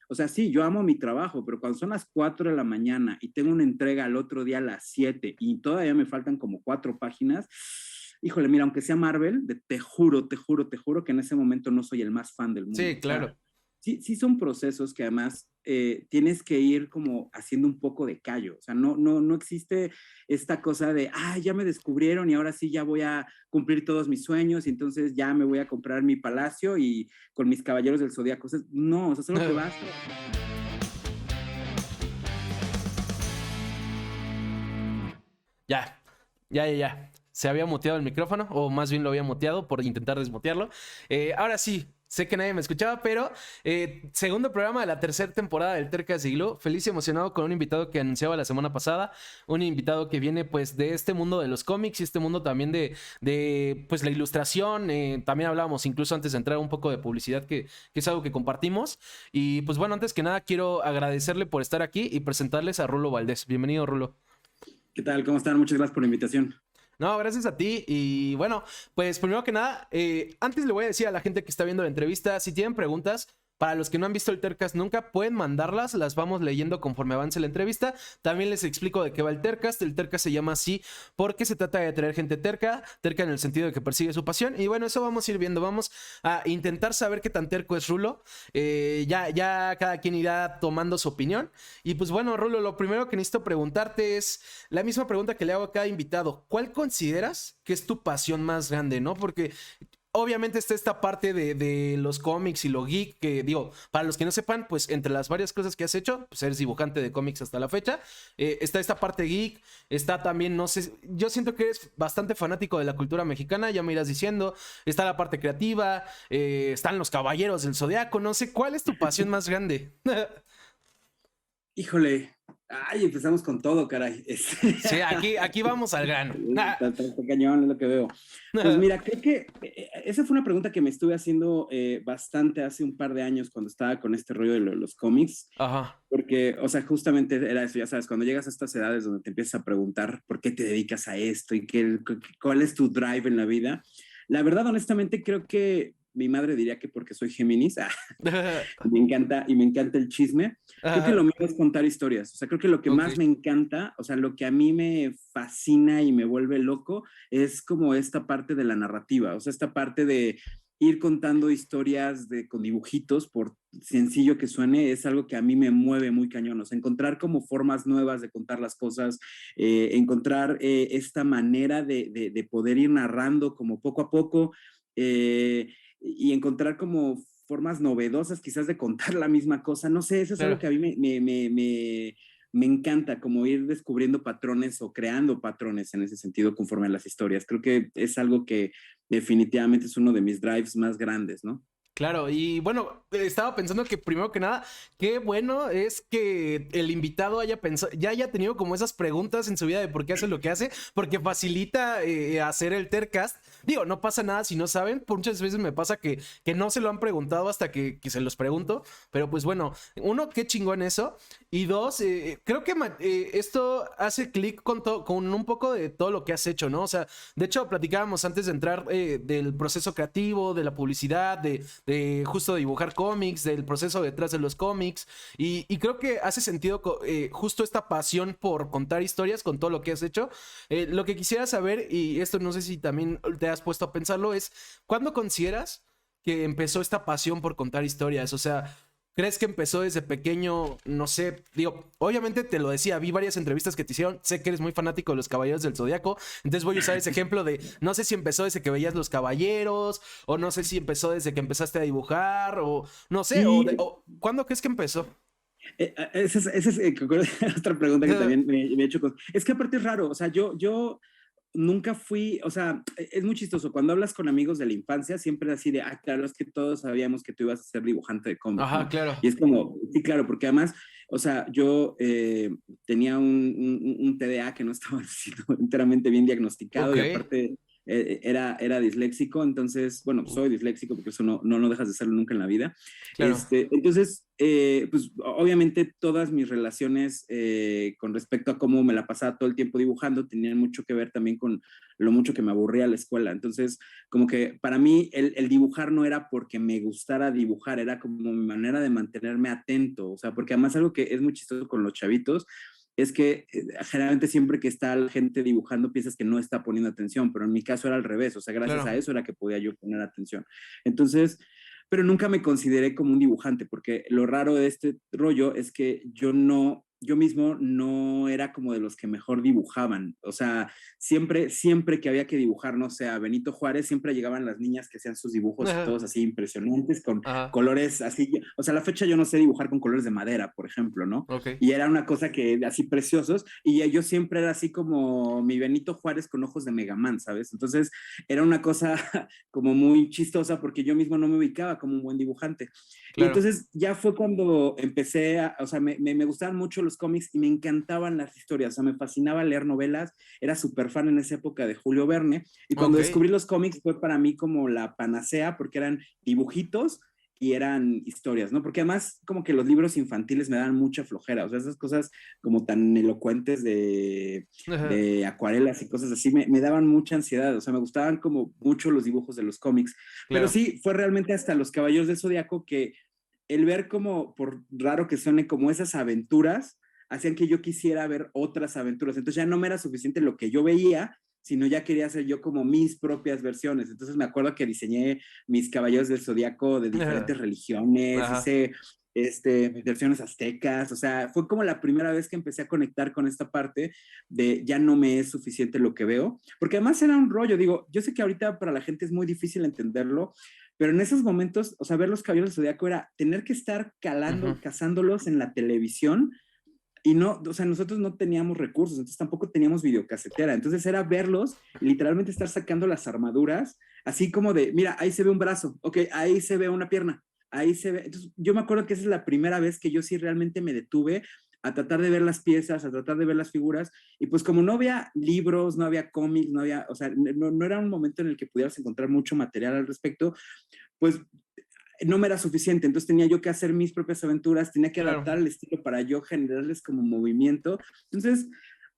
O sea, sí, yo amo mi trabajo, pero cuando son las 4 de la mañana y tengo una entrega al otro día a las 7 y todavía me faltan como 4 páginas, híjole, mira, aunque sea Marvel, te juro, te juro, te juro que en ese momento no soy el más fan del mundo. Sí, O sea, claro. sí, sí son procesos que además tienes que ir como haciendo un poco de callo. O sea, no existe esta cosa de, ah, ya me descubrieron y ahora sí ya voy a cumplir todos mis sueños y entonces ya me voy a comprar mi palacio y con mis caballeros del zodiaco. O sea, no, o sea, solo te vas. Ya, ya. Se había muteado el micrófono, o más bien lo había muteado por intentar desmutearlo. Ahora sí, sé que nadie me escuchaba, pero segundo programa de la tercera temporada del Tercas de Igloo. Feliz y emocionado con un invitado que anunciaba la semana pasada. Un invitado que viene pues de este mundo de los cómics y este mundo también de pues la ilustración. También hablábamos incluso antes de entrar un poco de publicidad, que es algo que compartimos. Y pues bueno, antes que nada quiero agradecerle por estar aquí y presentarles a Rulo Valdés. Bienvenido, Rulo. ¿Qué tal? ¿Cómo están? Muchas gracias por la invitación. No, gracias a ti. Y bueno, pues primero que nada, antes le voy a decir a la gente que está viendo la entrevista, si tienen preguntas, para los que no han visto el Tercast nunca, pueden mandarlas, las vamos leyendo conforme avance la entrevista. También les explico de qué va el Tercast. El Tercast se llama así porque se trata de traer gente terca, terca en el sentido de que persigue su pasión. Y bueno, eso vamos a ir viendo. Vamos a intentar saber qué tan terco es Rulo. Ya cada quien irá tomando su opinión. Y pues bueno, Rulo, lo primero que necesito preguntarte es la misma pregunta que le hago a cada invitado. ¿Cuál consideras que es tu pasión más grande, no? Porque obviamente está esta parte de los cómics y lo geek, que digo, para los que no sepan, pues entre las varias cosas que has hecho, pues eres dibujante de cómics hasta la fecha, está esta parte geek, está también, no sé, yo siento que eres bastante fanático de la cultura mexicana, ya me irás diciendo, está la parte creativa, están los caballeros del zodiaco, no sé, ¿cuál es tu pasión más grande? Híjole, ay, empezamos con todo, caray. Sí, aquí vamos al grano. Está cañón, es lo que veo. Pues mira, creo que esa fue una pregunta que me estuve haciendo bastante hace un par de años cuando estaba con este rollo de los cómics, Ajá. porque, o sea, justamente era eso, ya sabes, cuando llegas a estas edades donde te empiezas a preguntar por qué te dedicas a esto y cuál es tu drive en la vida. La verdad, honestamente, creo que mi madre diría que porque soy Géminis, y me encanta el chisme. Creo que lo Ajá. mío es contar historias. O sea, creo que lo que Ok. más me encanta, o sea, lo que a mí me fascina y me vuelve loco es como esta parte de la narrativa, o sea, esta parte de ir contando historias con dibujitos, por sencillo que suene, es algo que a mí me mueve muy cañón. O sea, encontrar como formas nuevas de contar las cosas, encontrar esta manera de poder ir narrando como poco a poco. Y encontrar como formas novedosas quizás de contar la misma cosa. No sé, eso es algo Claro. que a mí me encanta, como ir descubriendo patrones o creando patrones en ese sentido conforme a las historias. Creo que es algo que definitivamente es uno de mis drives más grandes, ¿no? Claro, y bueno, estaba pensando que primero que nada, qué bueno es que el invitado haya pensado, ya haya tenido como esas preguntas en su vida de por qué hace lo que hace, porque facilita hacer el Tercast. Digo, no pasa nada si no saben, muchas veces me pasa que no se lo han preguntado hasta que se los pregunto, pero pues bueno, uno, qué chingón eso, y dos, creo que esto hace clic con un poco de todo lo que has hecho, ¿no? O sea, de hecho, platicábamos antes de entrar del proceso creativo, de la publicidad, de justo dibujar cómics, del proceso detrás de los cómics. Y creo que hace sentido justo esta pasión por contar historias con todo lo que has hecho. Lo que quisiera saber, y esto no sé si también te has puesto a pensarlo, es ¿cuándo consideras que empezó esta pasión por contar historias? O sea, ¿crees que empezó desde pequeño? No sé, digo, obviamente te lo decía, vi varias entrevistas que te hicieron, sé que eres muy fanático de los Caballeros del Zodiaco, entonces voy a usar ese ejemplo de, no sé si empezó desde que veías los Caballeros, o no sé si empezó desde que empezaste a dibujar, o no sé, Sí, ¿cuándo crees que empezó? esa es otra pregunta que también me he hecho. Es que aparte es raro, o sea, yo nunca fui, o sea, es muy chistoso. Cuando hablas con amigos de la infancia, siempre es así de, ah, claro, es que todos sabíamos que tú ibas a ser dibujante de cómics, Ajá, ¿no? claro. Y es como, sí, claro, porque además, o sea, yo tenía un TDA que no estaba enteramente bien diagnosticado Ok. y aparte era disléxico, entonces, bueno, soy disléxico porque eso no dejas de serlo nunca en la vida. Claro. Entonces, pues obviamente todas mis relaciones con respecto a cómo me la pasaba todo el tiempo dibujando tenían mucho que ver también con lo mucho que me aburría la escuela. Entonces, como que para mí el dibujar no era porque me gustara dibujar, era como mi manera de mantenerme atento, o sea, porque además algo que es muy chistoso con los chavitos es que generalmente siempre que está la gente dibujando piensas que no está poniendo atención, pero en mi caso era al revés, o sea, gracias Claro. a eso era que podía yo poner atención. Entonces, pero nunca me consideré como un dibujante, porque lo raro de este rollo es que yo mismo no era como de los que mejor dibujaban. O sea, siempre que había que dibujar, no sé, a Benito Juárez, siempre llegaban las niñas que hacían sus dibujos Ajá. todos así impresionantes, con Ajá. colores así. O sea, a la fecha yo no sé dibujar con colores de madera, por ejemplo, ¿no? Ok. Y era una cosa que así preciosos. Y yo siempre era así como mi Benito Juárez con ojos de Megaman, ¿sabes? Entonces era una cosa como muy chistosa porque yo mismo no me ubicaba como un buen dibujante. Y Claro. entonces ya fue cuando empecé o sea, me gustaban mucho los cómics y me encantaban las historias, o sea, me fascinaba leer novelas, era súper fan en esa época de Julio Verne, y cuando Ok. descubrí los cómics fue para mí como la panacea, porque eran dibujitos y eran historias, ¿no? Porque además como que los libros infantiles me dan mucha flojera, o sea, esas cosas como tan elocuentes Ajá. de acuarelas y cosas así me daban mucha ansiedad, o sea, me gustaban como mucho los dibujos de los cómics, pero Claro. sí, fue realmente hasta Los Caballeros del Zodiaco que el ver como, por raro que suene, como esas aventuras, hacían que yo quisiera ver otras aventuras. Entonces ya no me era suficiente lo que yo veía, sino ya quería hacer yo como mis propias versiones. Entonces me acuerdo que diseñé mis caballeros del zodiaco de Ajá. diferentes religiones, Ajá. hice versiones aztecas, o sea, fue como la primera vez que empecé a conectar con esta parte de ya no me es suficiente lo que veo, porque además era un rollo, digo, yo sé que ahorita para la gente es muy difícil entenderlo, pero en esos momentos, o sea, ver los Caballeros del Zodiaco era tener que estar Ujú. cazándolos en la televisión y no, o sea, nosotros no teníamos recursos, entonces tampoco teníamos videocasetera, entonces era verlos y literalmente estar sacando las armaduras, así como de, mira, ahí se ve un brazo, ok, ahí se ve una pierna, ahí se ve, entonces yo me acuerdo que esa es la primera vez que yo sí realmente me detuve a tratar de ver las piezas, a tratar de ver las figuras, y pues como no había libros, no había cómics, no había, o sea, no era un momento en el que pudieras encontrar mucho material al respecto, pues no me era suficiente, entonces tenía yo que hacer mis propias aventuras, tenía que Claro. adaptar el estilo para yo generarles como movimiento. Entonces,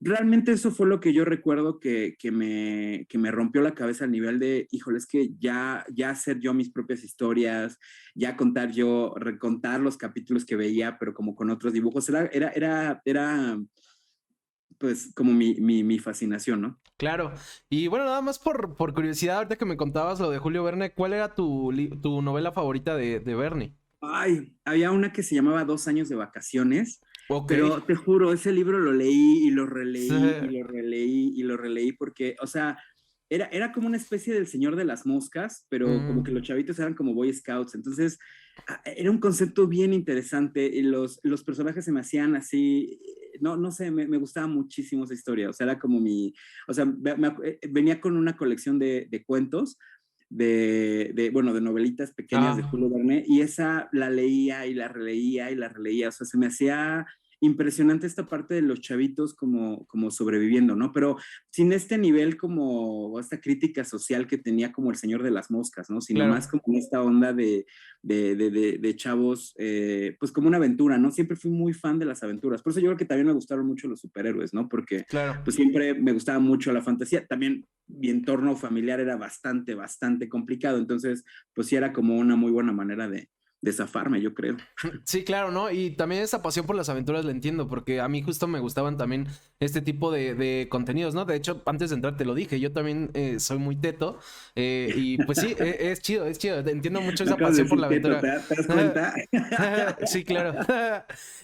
realmente eso fue lo que yo recuerdo que me rompió la cabeza a nivel de, híjole, es que ya hacer yo mis propias historias, ya contar yo, recontar los capítulos que veía, pero como con otros dibujos, era pues como mi fascinación, ¿no? Claro. Y bueno, nada más por curiosidad, ahorita que me contabas lo de Julio Verne, ¿cuál era tu novela favorita de Verne? Ay, había una que se llamaba Dos años de vacaciones, Ok. pero te juro, ese libro lo leí y lo Sí. releí y lo releí y lo releí porque, o sea, era como una especie del Señor de las Moscas, pero como que Mm, los chavitos eran como Boy Scouts, entonces era un concepto bien interesante y los personajes se me hacían así, no sé, me gustaba muchísimo esa historia, o sea, era como o sea, venía con una colección de cuentos bueno, de novelitas pequeñas de ah, Julio Verne, y esa la leía y la releía y la releía, o sea, se me hacía impresionante esta parte de los chavitos como sobreviviendo, ¿no? Pero sin este nivel como esta crítica social que tenía como el Señor de las Moscas, ¿no? Sino más claro. como esta onda de chavos, pues como una aventura, ¿no? Siempre fui muy fan de las aventuras, por eso yo creo que también me gustaron mucho los superhéroes, ¿no? Porque Claro. pues siempre me gustaba mucho la fantasía, también mi entorno familiar era bastante complicado, entonces pues sí era como una muy buena manera de zafarme, yo creo. Sí, claro, ¿no? Y también esa pasión por las aventuras la entiendo, porque a mí justo me gustaban también este tipo de contenidos, ¿no? De hecho, antes de entrar te lo dije, yo también soy muy teto, y pues sí, es chido, entiendo mucho Me esa acabas de pasión por la decir teto, aventura. te das cuenta? Sí, claro.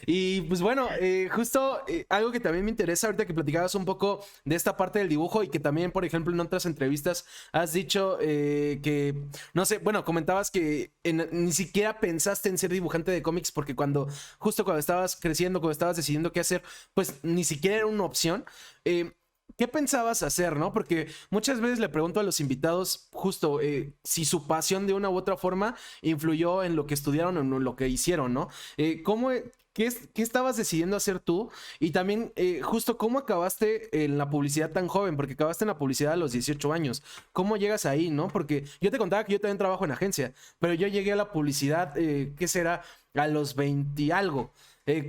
Y pues bueno, justo algo que también me interesa ahorita que platicabas un poco de esta parte del dibujo y que también, por ejemplo, en otras entrevistas has dicho que, no sé, bueno, comentabas que ni siquiera pensaste en ser dibujante de cómics porque justo cuando estabas creciendo, cuando estabas decidiendo qué hacer, pues ni siquiera era una opción. Eh, ¿qué pensabas hacer, no? Porque muchas veces le pregunto a los invitados justo si su pasión de una u otra forma influyó en lo que estudiaron o en lo que hicieron, ¿no? ¿Cómo, qué estabas decidiendo hacer tú? Y también, justo, ¿cómo acabaste en la publicidad tan joven? Porque acabaste en la publicidad a los 18 años. ¿Cómo llegas ahí, no? Porque yo te contaba que yo también trabajo en agencia, pero yo llegué a la publicidad, ¿qué será? A los 20 y algo.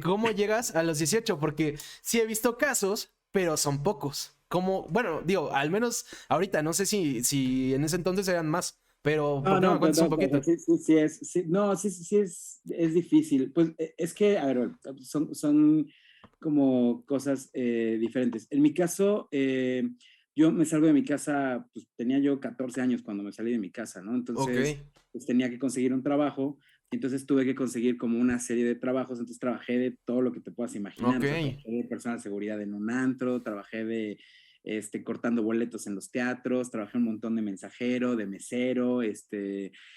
¿Cómo llegas a los 18? Porque sí he visto casos, pero son pocos. Como, bueno, digo, al menos ahorita, no sé si en ese entonces eran más, pero ¿por No, qué no me no, cuentas un pero poquito? sí, sí, sí es, sí, no, sí, sí, sí es difícil. Pues es que, a ver, son como cosas diferentes. En mi caso, yo me salgo de mi casa, pues tenía yo 14 años cuando me salí de mi casa, ¿no? Ok, Entonces, pues tenía que conseguir un trabajo, entonces tuve que conseguir como una serie de trabajos, entonces trabajé de todo lo que te puedas imaginar, ok. o sea, trabajé de personal de seguridad en un antro, trabajé de cortando boletos en los teatros, trabajé un montón de mensajero, de mesero,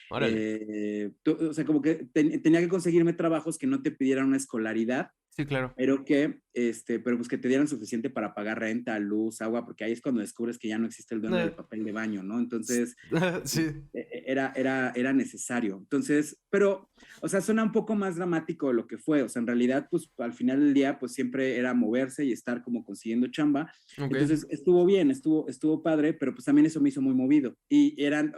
Órale. o sea, como que tenía que conseguirme trabajos que no te pidieran una escolaridad, Sí, claro. pero pues que te dieran suficiente para pagar renta, luz, agua, porque ahí es cuando descubres que ya no existe el duende del Eh, papel de baño, ¿no? Entonces, sí. era necesario. Entonces, pero, o sea, suena un poco más dramático de lo que fue. O sea, en realidad, pues al final del día, pues siempre era moverse y estar como consiguiendo chamba. Ok. Entonces, estuvo bien, estuvo padre, pero pues también eso me hizo muy movido. Y eran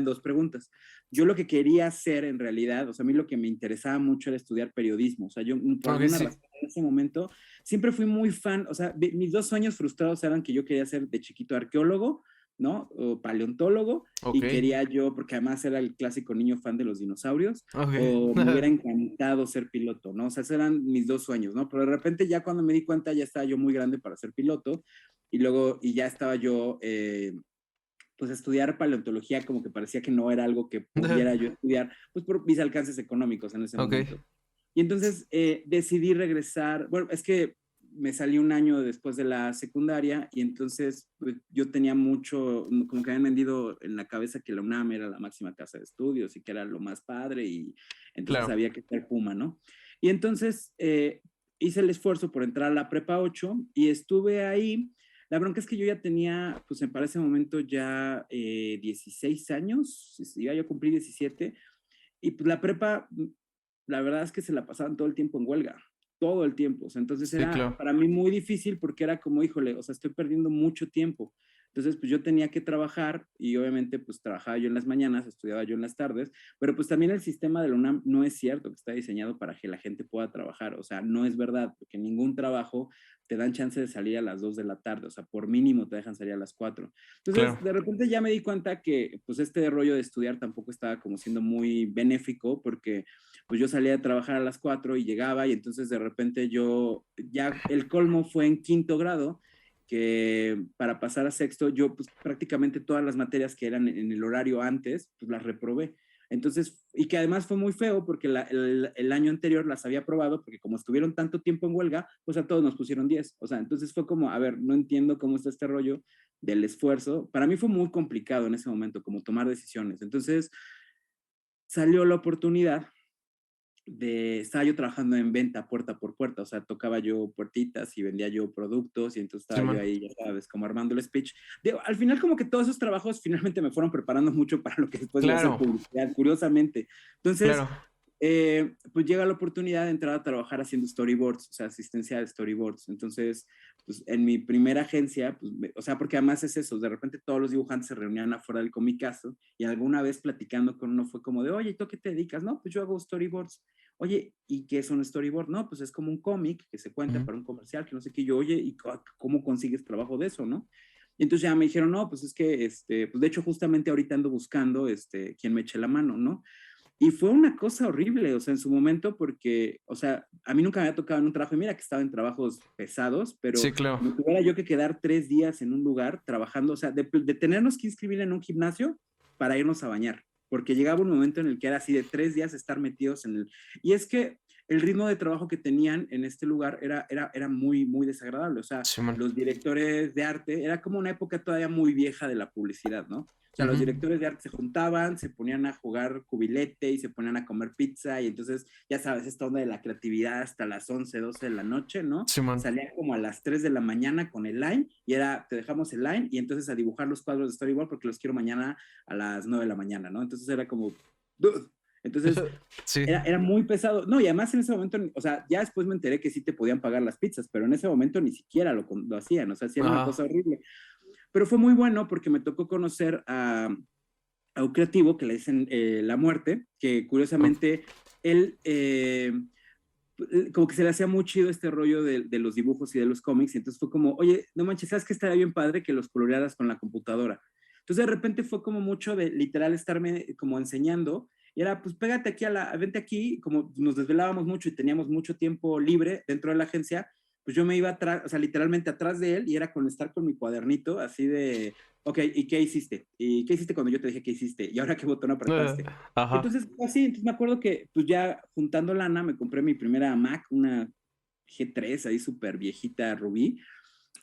dos preguntas. Yo lo que quería hacer en realidad, o sea, a mí lo que me interesaba mucho era estudiar periodismo. O sea, yo por Ok, alguna sí. razón en ese momento siempre fui muy fan, o sea, mis dos sueños frustrados eran que yo quería ser de chiquito arqueólogo, ¿no? O paleontólogo, Ok. y quería yo, porque además era el clásico niño fan de los dinosaurios, Ok. o me hubiera encantado ser piloto, ¿no? O sea, esos eran mis dos sueños, ¿no? Pero de repente ya cuando me di cuenta ya estaba yo muy grande para ser piloto, y luego, y ya estaba yo, pues estudiar paleontología como que parecía que no era algo que pudiera yo estudiar, pues por mis alcances económicos en ese Ok. momento. Y entonces decidí regresar, bueno, es que me salí un año después de la secundaria y entonces pues, yo tenía mucho, como que habían vendido en la cabeza que la UNAM era la máxima casa de estudios y que era lo más padre y entonces Claro. había que ser Puma, ¿no? Y entonces hice el esfuerzo por entrar a la prepa 8 y estuve ahí. La bronca es que yo ya tenía, pues para ese momento ya 16 años, iba yo a cumplir 17 y pues la prepa la verdad es que se la pasaban todo el tiempo en huelga, todo el tiempo. O sea, entonces Sí, era claro. para mí muy difícil porque era como, híjole, o sea, estoy perdiendo mucho tiempo. Entonces, pues yo tenía que trabajar y obviamente pues trabajaba yo en las mañanas, estudiaba yo en las tardes, pero pues también el sistema de la UNAM no es cierto que está diseñado para que la gente pueda trabajar. O sea, no es verdad, porque ningún trabajo te dan chance de salir a las 2 de la tarde, o sea, por mínimo te dejan salir a las 4. Claro. Entonces, de repente ya me di cuenta que pues este rollo de estudiar tampoco estaba como siendo muy benéfico porque pues yo salía de trabajar a las 4 y llegaba y entonces de repente yo, ya el colmo fue en quinto grado, que para pasar a sexto yo pues prácticamente todas las materias que eran en el horario antes, pues las reprobé. Entonces, y que además fue muy feo porque el año anterior las había aprobado porque como estuvieron tanto tiempo en huelga, pues a todos nos pusieron 10. O sea, entonces fue como, a ver, no entiendo cómo está este rollo del esfuerzo. Para mí fue muy complicado en ese momento, como tomar decisiones. Entonces salió la oportunidad estaba yo trabajando en venta puerta por puerta, o sea, tocaba yo puertitas y vendía yo productos y entonces Sí, estaba yo man. ahí, ya sabes, como armando el speech. Al final como que todos esos trabajos finalmente me fueron preparando mucho para lo que después iba a ser Claro. publicidad, curiosamente. Entonces, Claro. pues llega la oportunidad de entrar a trabajar haciendo storyboards, o sea, asistencia de storyboards. Entonces, pues en mi primera agencia, pues, o sea, porque además es eso, de repente todos los dibujantes se reunían afuera del comicazo y alguna vez platicando con uno fue como de, oye, ¿tú a qué te dedicas? No, pues yo hago storyboards. Oye, ¿y qué es un storyboard? No, pues es como un cómic que se cuenta Ujú. para un comercial, que no sé qué. Yo, oye, ¿y cómo consigues trabajo de eso, no? Y entonces ya me dijeron, no, pues es que, pues de hecho justamente ahorita ando buscando, quien me eche la mano, ¿no? Y fue una cosa horrible, o sea, en su momento, porque, o sea, a mí nunca me había tocado en un trabajo, y mira que estaba en trabajos pesados, pero Sí, claro. me tuviera yo que quedar 3 días en un lugar trabajando, o sea, de tenernos que inscribir en un gimnasio para irnos a bañar, porque llegaba un momento en el que era así de 3 días estar metidos en el... Y es que el ritmo de trabajo que tenían en este lugar era muy, muy desagradable. O sea, Sí, man. los directores de arte, era como una época todavía muy vieja de la publicidad, ¿no? O sea, los directores de arte se juntaban, se ponían a jugar cubilete y se ponían a comer pizza y entonces, ya sabes, esta onda de la creatividad hasta las 11, 12 de la noche, ¿no? Sí, man. Salían como a las 3 de la mañana con el line y era, te dejamos el line y entonces a dibujar los cuadros de storyboard porque los quiero mañana a las 9 de la mañana, ¿no? Entonces era como, ¡duh! Entonces Sí. era muy pesado. No, y además en ese momento, o sea, ya después me enteré que sí te podían pagar las pizzas, pero en ese momento ni siquiera lo hacían, o sea, sí era una cosa horrible. Pero fue muy bueno porque me tocó conocer a un creativo que le dicen La Muerte, que curiosamente él como que se le hacía muy chido este rollo de los dibujos y de los cómics, y entonces fue como, oye, no manches, ¿sabes qué estaría bien padre que los colorearas con la computadora? Entonces de repente fue como mucho de literal estarme como enseñando, y era, pues pégate aquí vente aquí, como nos desvelábamos mucho y teníamos mucho tiempo libre dentro de la agencia, pues yo me iba atrás, o sea, literalmente atrás de él, y era con estar con mi cuadernito, así de, ok, ¿y qué hiciste? ¿Y qué hiciste cuando yo te dije que hiciste? ¿Y ahora qué botón apretaste? Y Ajá. entonces, así, entonces me acuerdo que, pues ya juntando lana, me compré mi primera Mac, una G3 ahí súper viejita, Rubí,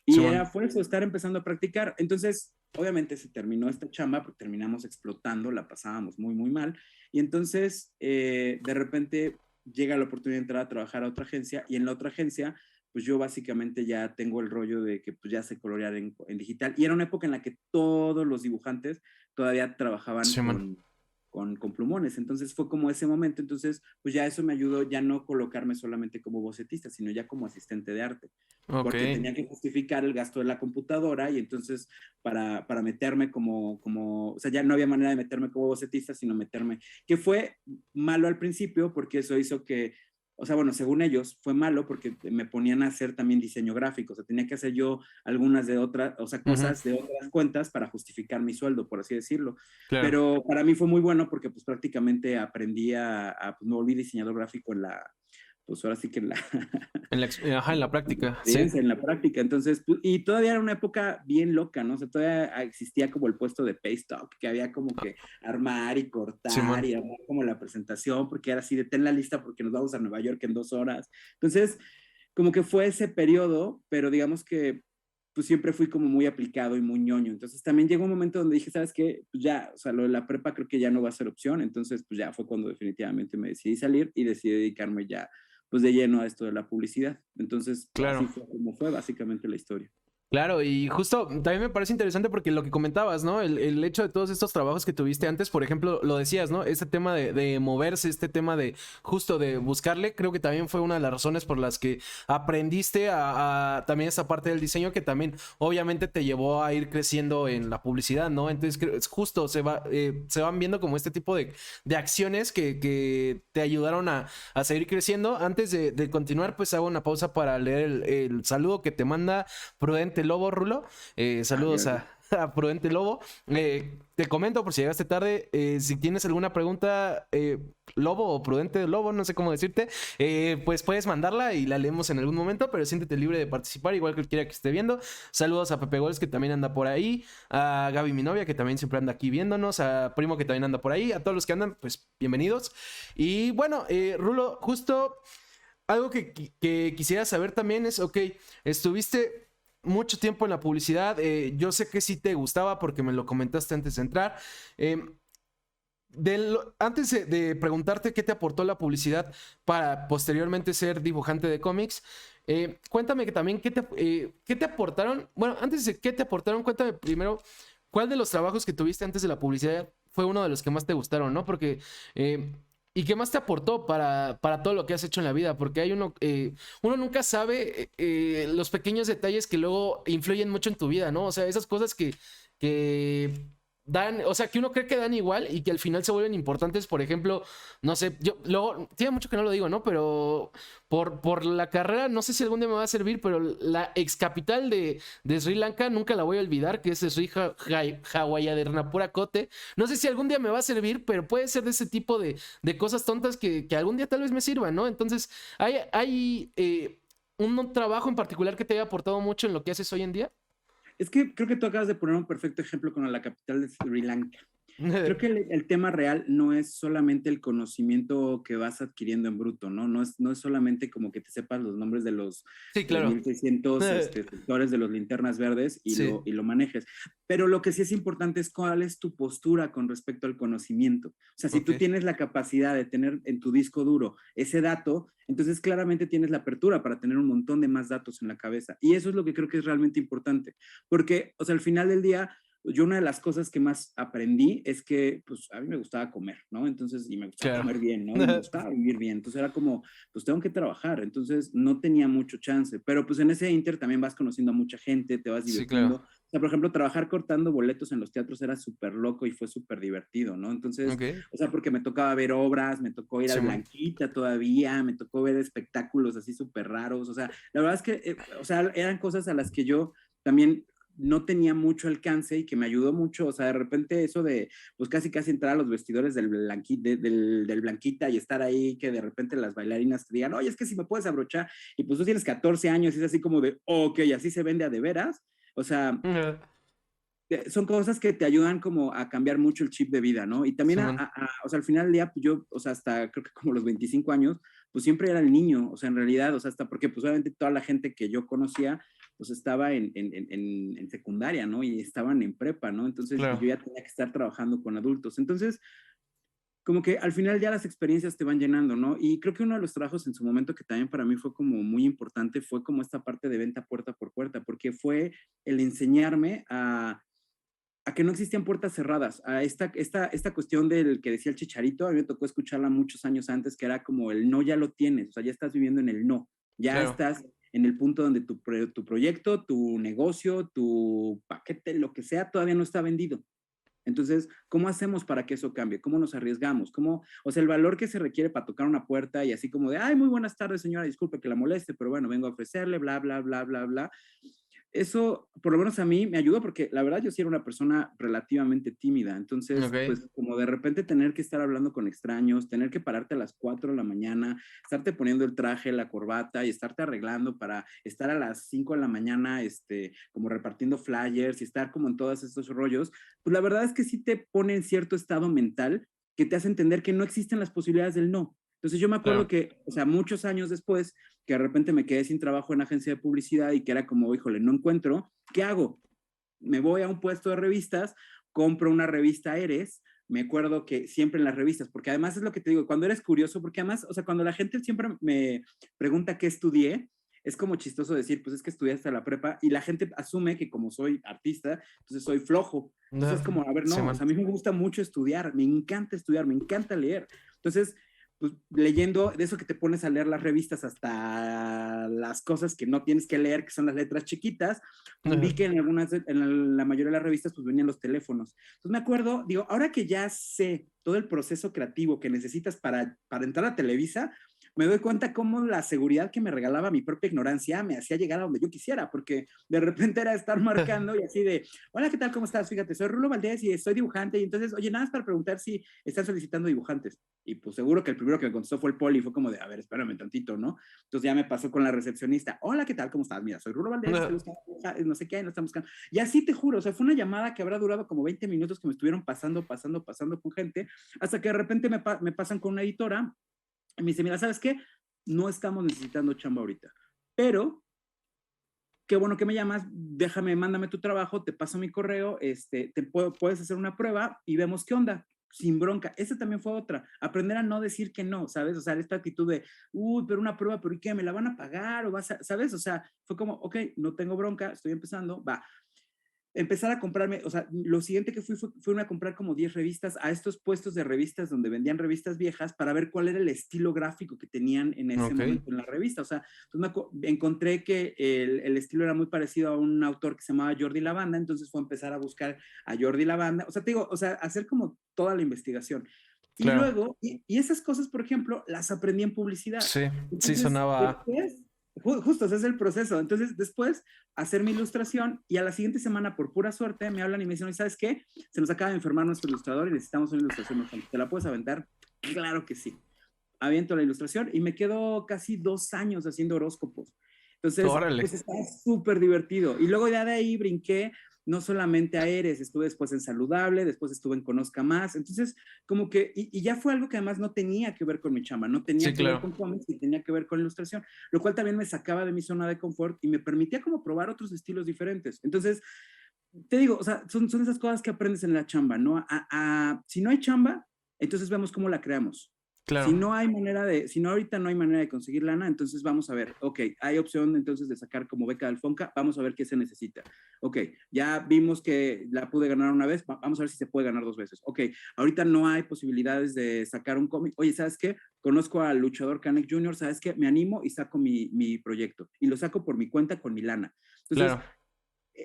y era Simón. por eso, estar empezando a practicar. Entonces, obviamente se terminó esta chamba, porque terminamos explotando, la pasábamos muy, muy mal, y entonces, de repente, llega la oportunidad de entrar a trabajar a otra agencia, y en la otra agencia, pues yo básicamente ya tengo el rollo de que pues ya sé colorear en digital, y era una época en la que todos los dibujantes todavía trabajaban Simón. con plumones. Entonces fue como ese momento. Entonces, pues ya eso me ayudó ya no colocarme solamente como bocetista, sino ya como asistente de arte. Ok. Porque tenía que justificar el gasto de la computadora y entonces para meterme o sea, ya no había manera de meterme como bocetista, sino meterme, que fue malo al principio porque eso hizo que, o sea, bueno, según ellos fue malo porque me ponían a hacer también diseño gráfico, o sea, tenía que hacer yo algunas de otras, o sea, Ujú. cosas de otras cuentas para justificar mi sueldo, por así decirlo. Claro. Pero para mí fue muy bueno porque pues prácticamente aprendí pues me volví diseñador gráfico pues ahora sí que en la, Ajá, en la práctica, sí. experiencia, en la práctica. Entonces, pues, y todavía era una época bien loca, ¿no? O sea, todavía existía como el puesto de Paystock, que había como que armar y cortar Simón. y armar como la presentación, porque era así de ten la lista porque nos vamos a Nueva York en 2 horas. Entonces, como que fue ese periodo, pero digamos que pues siempre fui como muy aplicado y muy ñoño. Entonces también llegó un momento donde dije, ¿sabes qué? Pues ya, o sea, lo de la prepa creo que ya no va a ser opción. Entonces, pues ya fue cuando definitivamente me decidí salir y decidí dedicarme ya, pues de lleno a esto de la publicidad. Entonces, así Claro. fue como fue básicamente la historia. Claro, y justo también me parece interesante porque lo que comentabas, ¿no? El hecho de todos estos trabajos que tuviste antes, por ejemplo, lo decías, ¿no? Este tema de moverse, este tema de justo de buscarle, creo que también fue una de las razones por las que aprendiste también esa parte del diseño que también obviamente te llevó a ir creciendo en la publicidad, ¿no? Entonces, es justo se van viendo como este tipo de acciones que te ayudaron a seguir creciendo. Antes de continuar, pues hago una pausa para leer el saludo que te manda Prudente Lobo, Rulo. Saludos Gracias. a Prudente Lobo. Te comento por si llegaste tarde, si tienes alguna pregunta, Lobo o Prudente Lobo, no sé cómo decirte, pues puedes mandarla y la leemos en algún momento, pero siéntete libre de participar, igual que cualquiera que esté viendo. Saludos a Pepe Goles, que también anda por ahí, a Gaby, mi novia, que también siempre anda aquí viéndonos, a Primo, que también anda por ahí, a todos los que andan, pues bienvenidos. Y bueno, Rulo, justo algo que quisiera saber también es, ok, estuviste mucho tiempo en la publicidad. Yo sé que sí te gustaba porque me lo comentaste antes de entrar. Eh, antes de preguntarte qué te aportó la publicidad para posteriormente ser dibujante de cómics, cuéntame que también qué te aportaron. Bueno, antes de qué te aportaron, cuéntame primero cuál de los trabajos que tuviste antes de la publicidad fue uno de los que más te gustaron, ¿no? Porque ¿y qué más te aportó para todo lo que has hecho en la vida? Porque uno nunca sabe los pequeños detalles que luego influyen mucho en tu vida, ¿no? O sea, esas cosas que dan, o sea, que uno cree que dan igual y que al final se vuelven importantes. Por ejemplo, no sé, yo luego, tiene mucho que no lo digo, ¿no? Pero por la carrera, no sé si algún día me va a servir, pero la ex capital de Sri Lanka nunca la voy a olvidar, que es Sri Hawaiiadernapura Kotte. No sé si algún día me va a servir, pero puede ser de ese tipo de cosas tontas que algún día tal vez me sirvan, ¿no? Entonces, hay un trabajo en particular que te haya aportado mucho en lo que haces hoy en día. Es que creo que tú acabas de poner un perfecto ejemplo con la capital de Sri Lanka. creo que el tema real no es solamente el conocimiento que vas adquiriendo en bruto, ¿no? No es solamente como que te sepas los nombres de los Sí, claro. 3,600 sectores de los linternas verdes Sí, y lo manejes. Pero lo que sí es importante es cuál es tu postura con respecto al conocimiento. O sea, si ok. tú tienes la capacidad de tener en tu disco duro ese dato, entonces claramente tienes la apertura para tener un montón de más datos en la cabeza. Y eso es lo que creo que es realmente importante. Porque, o sea, al final del día, yo una de las cosas que más aprendí es que, pues, a mí me gustaba comer, ¿no? Entonces, y me gustaba Claro. comer bien, ¿no? Y me gustaba vivir bien. Entonces era como, pues tengo que trabajar. Entonces no tenía mucho chance. Pero pues en ese inter también vas conociendo a mucha gente, te vas Sí, divirtiendo. claro. O sea, por ejemplo, trabajar cortando boletos en los teatros era súper loco y fue súper divertido, ¿no? Entonces, Ok. o sea, porque me tocaba ver obras, me tocó ir al Simón. Blanquita todavía, me tocó ver espectáculos así súper raros. O sea, la verdad es que, o sea, eran cosas a las que yo también no tenía mucho alcance y que me ayudó mucho, o sea, de repente eso de, pues casi casi entrar a los vestidores del Blanquita y estar ahí, que de repente las bailarinas te digan, oye, es que si me puedes abrochar, y pues tú tienes 14 años y es así como de, ok, así se vende a de veras, o sea, son cosas que te ayudan como a cambiar mucho el chip de vida, ¿no? Y también, Simón. o sea, al final del día, pues yo, o sea, hasta creo que como los 25 años, pues siempre era el niño, o sea, en realidad, o sea, hasta porque pues obviamente toda la gente que yo conocía, pues estaba en secundaria, ¿no? Y estaban en prepa, ¿no? Entonces, pues Claro. yo ya tenía que estar trabajando con adultos. Entonces, como que al final ya las experiencias te van llenando, ¿no? Y creo que uno de los trabajos en su momento que también para mí fue como muy importante fue como esta parte de venta puerta por puerta, porque fue el enseñarme a que no existían puertas cerradas, a esta cuestión del que decía el Chicharito, a mí me tocó escucharla muchos años antes, que era como el no ya lo tienes, o sea, ya estás viviendo en el no, ya Claro. estás en el punto donde tu proyecto, tu negocio, tu paquete, lo que sea, todavía no está vendido. Entonces, ¿cómo hacemos para que eso cambie? ¿Cómo nos arriesgamos? ¿Cómo, o sea, el valor que se requiere para tocar una puerta y así como de, ay, muy buenas tardes, señora, disculpe que la moleste, pero bueno, vengo a ofrecerle, bla, bla, bla, bla, bla. Eso, por lo menos a mí, me ayudó porque la verdad yo sí era una persona relativamente tímida. Entonces, Ok. pues como de repente tener que estar hablando con extraños, tener que pararte a las 4 de la mañana, estarte poniendo el traje, la corbata y estarte arreglando para estar a las 5 de la mañana, como repartiendo flyers y estar como en todos estos rollos, pues la verdad es que sí te pone en cierto estado mental que te hace entender que no existen las posibilidades del no. Entonces yo me acuerdo Claro. que, o sea, muchos años después, que de repente me quedé sin trabajo en agencia de publicidad y que era como, híjole, no encuentro, ¿qué hago? Me voy a un puesto de revistas, compro una revista Eres, me acuerdo que siempre en las revistas, porque además es lo que te digo, cuando eres curioso, porque además, o sea, cuando la gente siempre me pregunta qué estudié, es como chistoso decir, pues es que estudié hasta la prepa y la gente asume que como soy artista, entonces soy flojo. Entonces es como, a ver, no, o Simón. sea, a mí me gusta mucho estudiar, me encanta leer. Entonces, pues leyendo, de eso que te pones a leer las revistas hasta las cosas que no tienes que leer, que son las letras chiquitas, pues vi que en la mayoría de las revistas, pues venían los teléfonos. Entonces me acuerdo, digo, ahora que ya sé todo el proceso creativo que necesitas para entrar a Televisa, me doy cuenta cómo la seguridad que me regalaba mi propia ignorancia me hacía llegar a donde yo quisiera, porque de repente era estar marcando y así de, hola, ¿qué tal? ¿Cómo estás? Fíjate, soy Rulo Valdés y soy dibujante, y entonces, oye, nada más para preguntar si están solicitando dibujantes. Y pues seguro que el primero que me contestó fue el poli, y fue como de, a ver, espérame tantito, ¿no? Entonces ya me pasó con la recepcionista, hola, ¿qué tal? ¿Cómo estás? Mira, soy Rulo Valdés, estoy buscando, no sé qué, no estamos buscando. Y así te juro, o sea, fue una llamada que habrá durado como 20 minutos que me estuvieron pasando con gente, hasta que de repente me pasan con una editora y me dice, mira, ¿sabes qué? No estamos necesitando chamba ahorita, pero qué bueno que me llamas, déjame, mándame tu trabajo, te paso mi correo, puedes hacer una prueba y vemos qué onda, sin bronca. Esa también fue otra, aprender a no decir que no, ¿sabes? O sea, esta actitud de, uy, pero una prueba, pero ¿y qué? ¿Me la van a pagar? ¿O vas a, sabes? O sea, fue como, ok, no tengo bronca, estoy empezando, va, empezar a comprarme, o sea, lo siguiente que fue a comprar como 10 revistas a estos puestos de revistas donde vendían revistas viejas para ver cuál era el estilo gráfico que tenían en ese Ok. momento en la revista. O sea, encontré que el estilo era muy parecido a un autor que se llamaba Jordi Lavanda, entonces fue a empezar a buscar a Jordi Lavanda. O sea, te digo, o sea, hacer como toda la investigación. Y Claro. luego, y esas cosas, por ejemplo, las aprendí en publicidad. Sí, sí Entonces, sonaba. después, justo, ese es el proceso. Entonces, después, hacer mi ilustración y a la siguiente semana, por pura suerte, me hablan y me dicen, ¿sabes qué? Se nos acaba de enfermar nuestro ilustrador y necesitamos una ilustración urgente. ¿Te la puedes aventar? Claro que sí. Aviento la ilustración y me quedo casi 2 años haciendo horóscopos. Entonces, Órale. pues está súper divertido. Y luego ya de ahí brinqué no solamente a Eres, estuve después en Saludable, después estuve en Conozca Más, entonces como que, y ya fue algo que además no tenía que ver con mi chamba, no tenía Sí, que ver claro. con cómics y tenía que ver con ilustración, lo cual también me sacaba de mi zona de confort y me permitía como probar otros estilos diferentes. Entonces, te digo, o sea, son esas cosas que aprendes en la chamba, ¿no? Si no hay chamba, entonces vemos cómo la creamos. Si Claro. no hay manera de, si no ahorita no hay manera de conseguir lana, entonces vamos a ver, ok, hay opción entonces de sacar como beca del Fonca, vamos a ver qué se necesita. Ok, ya vimos que la pude ganar una vez, vamos a ver si se puede ganar 2 veces. Ok, ahorita no hay posibilidades de sacar un cómic. Oye, ¿sabes qué? Conozco al luchador Canek Jr., ¿sabes qué? Me animo y saco mi proyecto. Y lo saco por mi cuenta con mi lana. Entonces, Claro.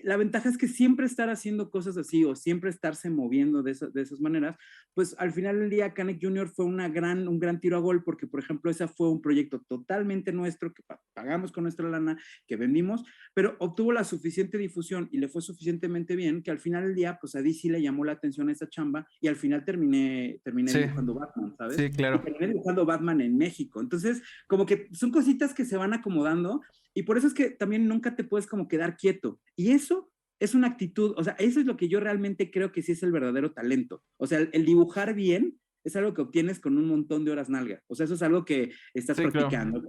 la ventaja es que siempre estar haciendo cosas así o siempre estarse moviendo de esas maneras, pues al final del día Canek Jr. fue un gran tiro a gol porque, por ejemplo, ese fue un proyecto totalmente nuestro que pagamos con nuestra lana, que vendimos, pero obtuvo la suficiente difusión y le fue suficientemente bien que al final del día, pues a DC le llamó la atención esa chamba y al final terminé Sí, dibujando Batman, ¿sabes? sí, Y claro. terminé dibujando Batman en México. Entonces, como que son cositas que se van acomodando y por eso es que también nunca te puedes como quedar quieto. Y eso es una actitud, o sea, eso es lo que yo realmente creo que sí es el verdadero talento. O sea, el dibujar bien es algo que obtienes con un montón de horas nalga. O sea, eso es algo que estás Sí, claro. practicando.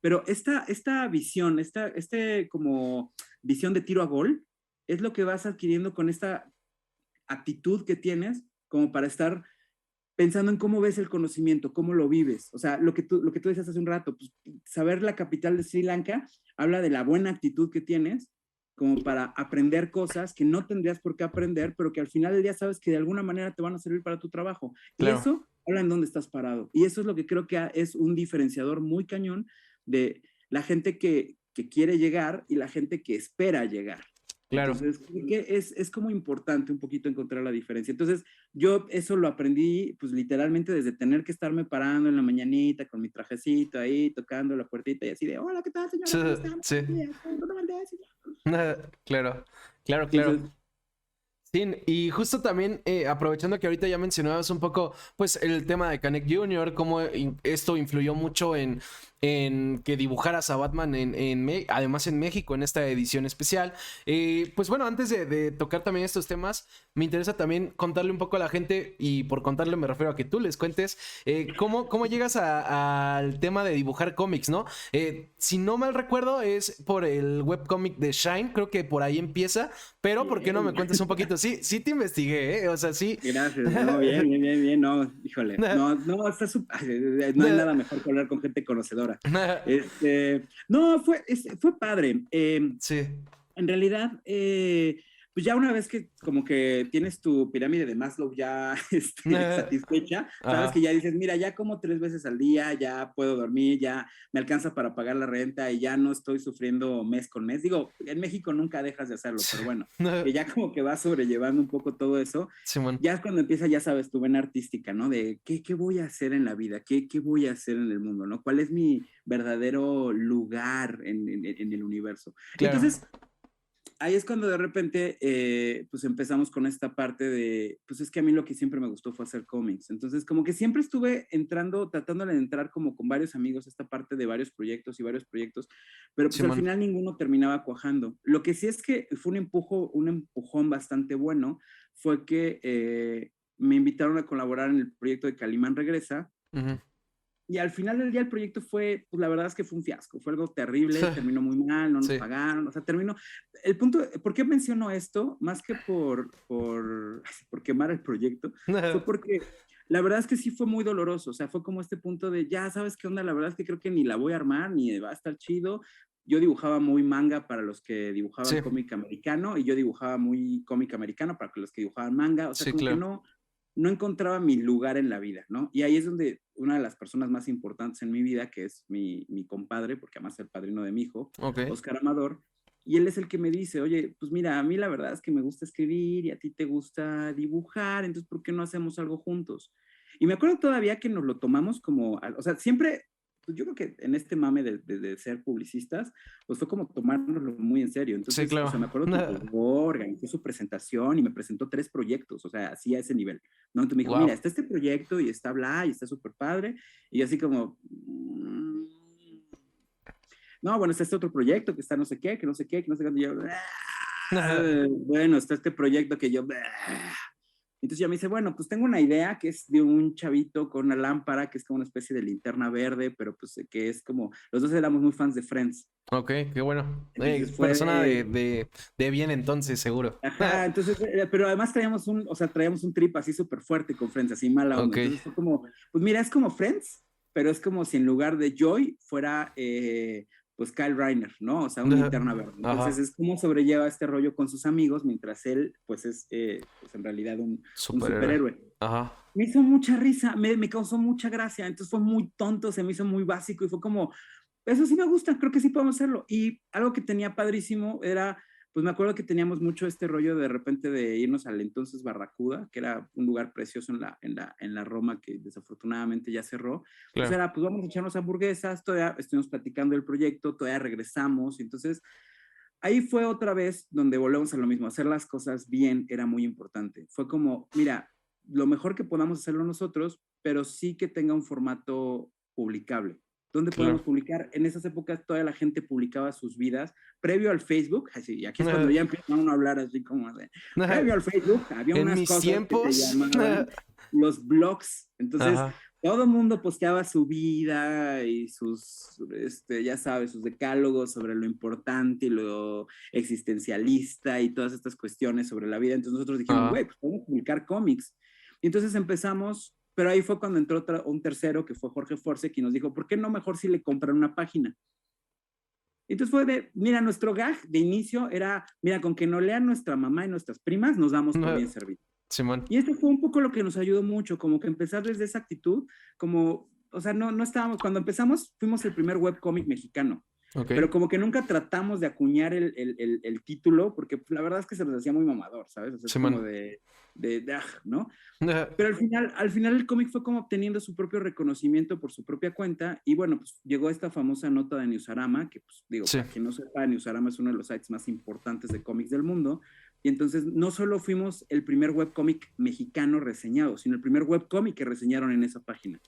Pero esta visión, como visión de tiro a gol, es lo que vas adquiriendo con esta actitud que tienes como para estar pensando en cómo ves el conocimiento, cómo lo vives. O sea, lo que tú decías hace un rato, pues, saber la capital de Sri Lanka habla de la buena actitud que tienes como para aprender cosas que no tendrías por qué aprender, pero que al final del día sabes que de alguna manera te van a servir para tu trabajo. Y Claro. eso habla en dónde estás parado. Y eso es lo que creo que es un diferenciador muy cañón de la gente que quiere llegar y la gente que espera llegar. Claro. Entonces, es como importante un poquito encontrar la diferencia. Entonces, yo eso lo aprendí, pues literalmente desde tener que estarme parando en la mañanita con mi trajecito ahí, tocando la puertita y así de, hola, ¿qué tal, señora? Sí, ¿Cómo está? sí. Buenos días. ¿Cómo amanece, señor?" Claro. Claro, claro. Entonces, Sí, y justo también aprovechando que ahorita ya mencionabas un poco, pues el tema de Canek Jr., cómo esto influyó mucho en que dibujaras a Batman además en México en esta edición especial. Pues bueno, antes de tocar también estos temas, me interesa también contarle un poco a la gente, y por contarle me refiero a que tú les cuentes cómo llegas al tema de dibujar cómics, ¿no? Si no mal recuerdo es por el webcómic de Shine, creo que por ahí empieza, pero ¿por qué no me cuentas un poquito? Sí, sí te investigué, ¿eh? O sea, sí. gracias, no, bien, no, híjole, no, no hay nada mejor que hablar con gente conocedora. No, fue padre. Sí. En realidad, pues ya una vez que como que tienes tu pirámide de Maslow ya satisfecha, sabes que Ajá. ya dices, mira, ya como 3 veces al día, ya puedo dormir, ya me alcanza para pagar la renta y ya no estoy sufriendo mes con mes. Digo, en México nunca dejas de hacerlo, pero bueno, que ya como que vas sobrellevando un poco todo eso. Simón. Ya es cuando empieza, ya sabes, tu vena artística, ¿no? De qué voy a hacer en la vida, qué voy a hacer en el mundo, ¿no? ¿Cuál es mi verdadero lugar en el universo? Claro. Entonces, ahí es cuando de repente, pues empezamos con esta parte de, pues es que a mí lo que siempre me gustó fue hacer cómics. Entonces, como que siempre estuve tratándole de entrar como con varios amigos a esta parte de varios proyectos y varios proyectos, pero pues al Simón. final ninguno terminaba cuajando. Lo que sí es que fue un empujón bastante bueno, fue que me invitaron a colaborar en el proyecto de Calimán Regresa, Ujú. y al final del día el proyecto fue, pues la verdad es que fue un fiasco, fue algo terrible, terminó muy mal, no nos Sí. pagaron, o sea, terminó. El punto, ¿por qué menciono esto? Más que por quemar el proyecto, fue porque la verdad es que sí fue muy doloroso, o sea, fue como este punto de, ya sabes qué onda, la verdad es que creo que ni la voy a armar, ni va a estar chido. Yo dibujaba muy manga para los que dibujaban Sí. cómic americano y yo dibujaba muy cómic americano para los que dibujaban manga, o sea, Sí, como que claro. no encontraba mi lugar en la vida, ¿no? Y ahí es donde una de las personas más importantes en mi vida, que es mi compadre, porque además es el padrino de mi hijo, Ok. Oscar Amador, y él es el que me dice, oye, pues mira, a mí la verdad es que me gusta escribir y a ti te gusta dibujar, entonces, ¿por qué no hacemos algo juntos? Y me acuerdo todavía que nos lo tomamos como, o sea, siempre, pues yo creo que en este mame de ser publicistas, pues fue como tomárnoslo muy en serio. Sí, Entonces, o claro. sea, me acuerdo que llegó, organizó su presentación y me presentó 3 proyectos, o sea, así a ese nivel, ¿no? Entonces me dijo, mira, Wow. está este proyecto y está bla, y está súper padre, y yo así como, no, bueno, está este otro proyecto que está no sé qué, que no sé qué, que no sé qué, y yo, bueno, está este proyecto que yo... Entonces ya me dice, bueno, pues tengo una idea que es de un chavito con una lámpara, que es como una especie de linterna verde, pero pues que es como, los dos éramos muy fans de Friends. Ok, qué bueno. Entonces Persona fue, de bien entonces, seguro. ajá, entonces, pero además o sea, traíamos un trip así súper fuerte con Friends, así mala onda. Ok, Entonces fue como, pues mira, es como Friends, pero es como si en lugar de Joy fuera, pues Kyle Reiner, ¿no? O sea, un linterna verde. Entonces ajá, es como sobrelleva este rollo con sus amigos, mientras él, pues es, pues en realidad un superhéroe. superhéroe. Ajá, Me hizo mucha risa, me causó mucha gracia, entonces fue muy tonto, se me hizo muy básico y fue como, eso sí me gusta, creo que sí podemos hacerlo. Y algo que tenía padrísimo era, pues me acuerdo que teníamos mucho este rollo de repente de irnos al entonces Barracuda, que era un lugar precioso en la Roma que desafortunadamente ya cerró. Entonces claro, era, pues vamos a echarnos hamburguesas, todavía estuvimos platicando del proyecto, todavía regresamos. Entonces ahí fue otra vez donde volvemos a lo mismo, hacer las cosas bien era muy importante. Fue como, mira, lo mejor que podamos hacerlo nosotros, pero sí que tenga un formato publicable. ¿Dónde podemos claro. publicar? En esas épocas toda la gente publicaba sus vidas previo al Facebook, así, y aquí es cuando ya empieza uno a hablar así como de, previo al Facebook había En unas mis cosas que se tiempos. llamaban los blogs. Entonces, Ajá, todo el mundo posteaba su vida y sus, ya sabes, sus decálogos sobre lo importante y lo existencialista y todas estas cuestiones sobre la vida. Entonces nosotros dijimos, güey, ajá. pues podemos publicar cómics. Y entonces empezamos, pero ahí fue cuando entró un tercero, que fue Jorge Force, que nos dijo, ¿por qué no mejor si le compran una página? Entonces fue de, mira, nuestro gag de inicio era, mira, con que no lean nuestra mamá y nuestras primas, nos damos por bien servidos. Simón, Y esto fue un poco lo que nos ayudó mucho, como que empezar desde esa actitud, como, o sea, no estábamos, cuando empezamos fuimos el primer webcómic mexicano, ok. pero como que nunca tratamos de acuñar el título, porque la verdad es que se nos hacía muy mamador, ¿sabes? O sea, es como Simón. ¿no? Pero al final el cómic fue como obteniendo su propio reconocimiento por su propia cuenta, y bueno, pues llegó esta famosa nota de Newsarama, que pues digo, Sí, para quien no sepa, Newsarama es uno de los sites más importantes de cómics del mundo, y entonces no solo fuimos el primer webcómic mexicano reseñado, sino el primer webcómic que reseñaron en esa página.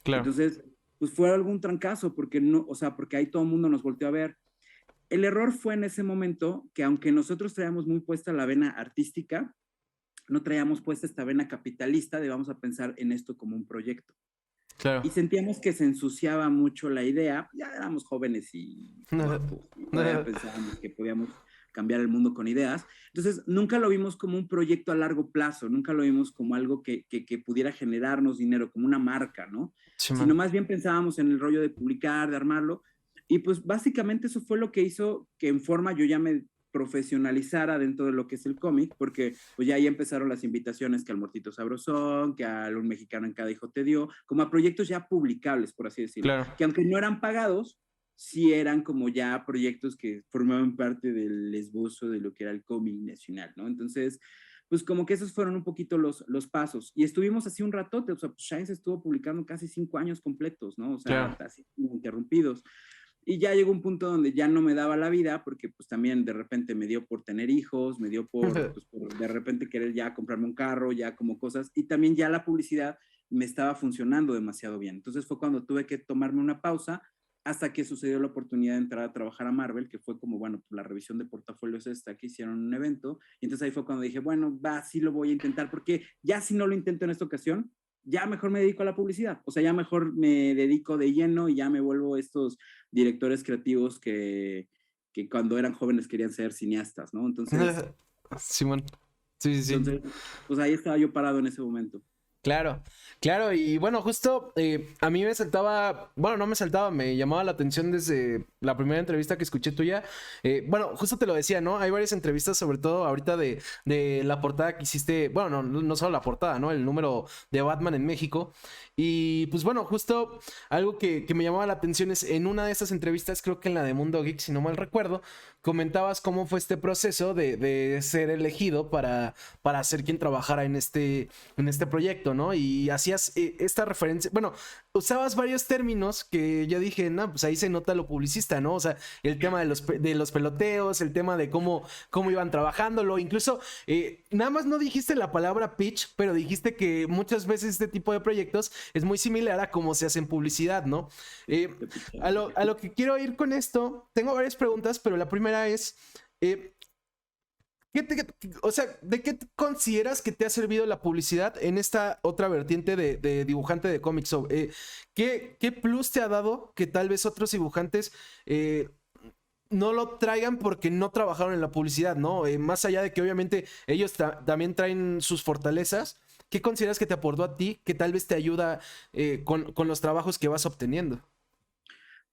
claro, Entonces, pues fue algún trancazo, porque no, o sea, porque ahí todo el mundo nos volteó a ver. El error fue en ese momento que aunque nosotros traíamos muy puesta la vena artística, no traíamos puesta esta vena capitalista de vamos a pensar en esto como un proyecto. claro. Y sentíamos que se ensuciaba mucho la idea, ya éramos jóvenes y guapos, y todavía pensábamos que podíamos cambiar el mundo con ideas. Entonces, nunca lo vimos como un proyecto a largo plazo, nunca lo vimos como algo que pudiera generarnos dinero, como una marca, ¿no? Sino Simón, más bien pensábamos en el rollo de publicar, de armarlo. Y pues básicamente eso fue lo que hizo que en forma yo ya me profesionalizara dentro de lo que es el cómic, porque pues ya ahí empezaron las invitaciones que al Mortito Sabrosón, que a Un Mexicano en Cada Hijo Te Dio, como a proyectos ya publicables, por así decirlo, claro. que aunque no eran pagados, sí eran como ya proyectos que formaban parte del esbozo de lo que era el cómic nacional, ¿no? Entonces, pues como que esos fueron un poquito los pasos. Y estuvimos así un ratote, o sea, pues Shines estuvo publicando casi 5 años completos, ¿no? O sea, Claro. así interrumpidos. Y ya llegó un punto donde ya no me daba la vida, porque pues también de repente me dio por tener hijos, me dio pues, por de repente querer ya comprarme un carro, ya como cosas, y también ya la publicidad me estaba funcionando demasiado bien. Entonces fue cuando tuve que tomarme una pausa hasta que sucedió la oportunidad de entrar a trabajar a Marvel, que fue como, bueno, la revisión de portafolios esta, que hicieron un evento, y entonces ahí fue cuando dije, bueno, va, sí lo voy a intentar, porque ya si no lo intento en esta ocasión, ya mejor me dedico a la publicidad, o sea, ya mejor me dedico de lleno y ya me vuelvo estos directores creativos que cuando eran jóvenes querían ser cineastas, ¿no? Entonces, Simón. Sí, sí, sí. entonces, pues ahí estaba yo parado en ese momento. Claro, claro, y bueno, justo a mí me saltaba, bueno, no me saltaba, me llamaba la atención desde la primera entrevista que escuché tuya. Bueno, justo te lo decía, ¿no? Hay varias entrevistas, sobre todo ahorita de la portada que hiciste, bueno, no solo la portada, ¿no? El número de Batman en México. Y pues bueno, justo algo que me llamaba la atención es en una de estas entrevistas, creo que en la de Mundo Geek, si no mal recuerdo, comentabas cómo fue este proceso de ser elegido para ser quien trabajara en este proyecto, ¿no? Y hacías esta referencia, bueno, usabas varios términos que yo dije, no, pues ahí se nota lo publicista, ¿no? O sea, el tema de los peloteos, el tema de cómo iban trabajándolo, incluso nada más no dijiste la palabra pitch, pero dijiste que muchas veces este tipo de proyectos es muy similar a cómo se hace en publicidad, ¿no? A lo que quiero ir con esto, tengo varias preguntas, pero la primera es... O sea, ¿de qué consideras que te ha servido la publicidad en esta otra vertiente de dibujante de cómics? ¿Qué plus te ha dado que tal vez otros dibujantes no lo traigan porque no trabajaron en la publicidad, ¿no? Más allá de que obviamente ellos también traen sus fortalezas, ¿qué consideras que te aportó a ti que tal vez te ayuda con los trabajos que vas obteniendo?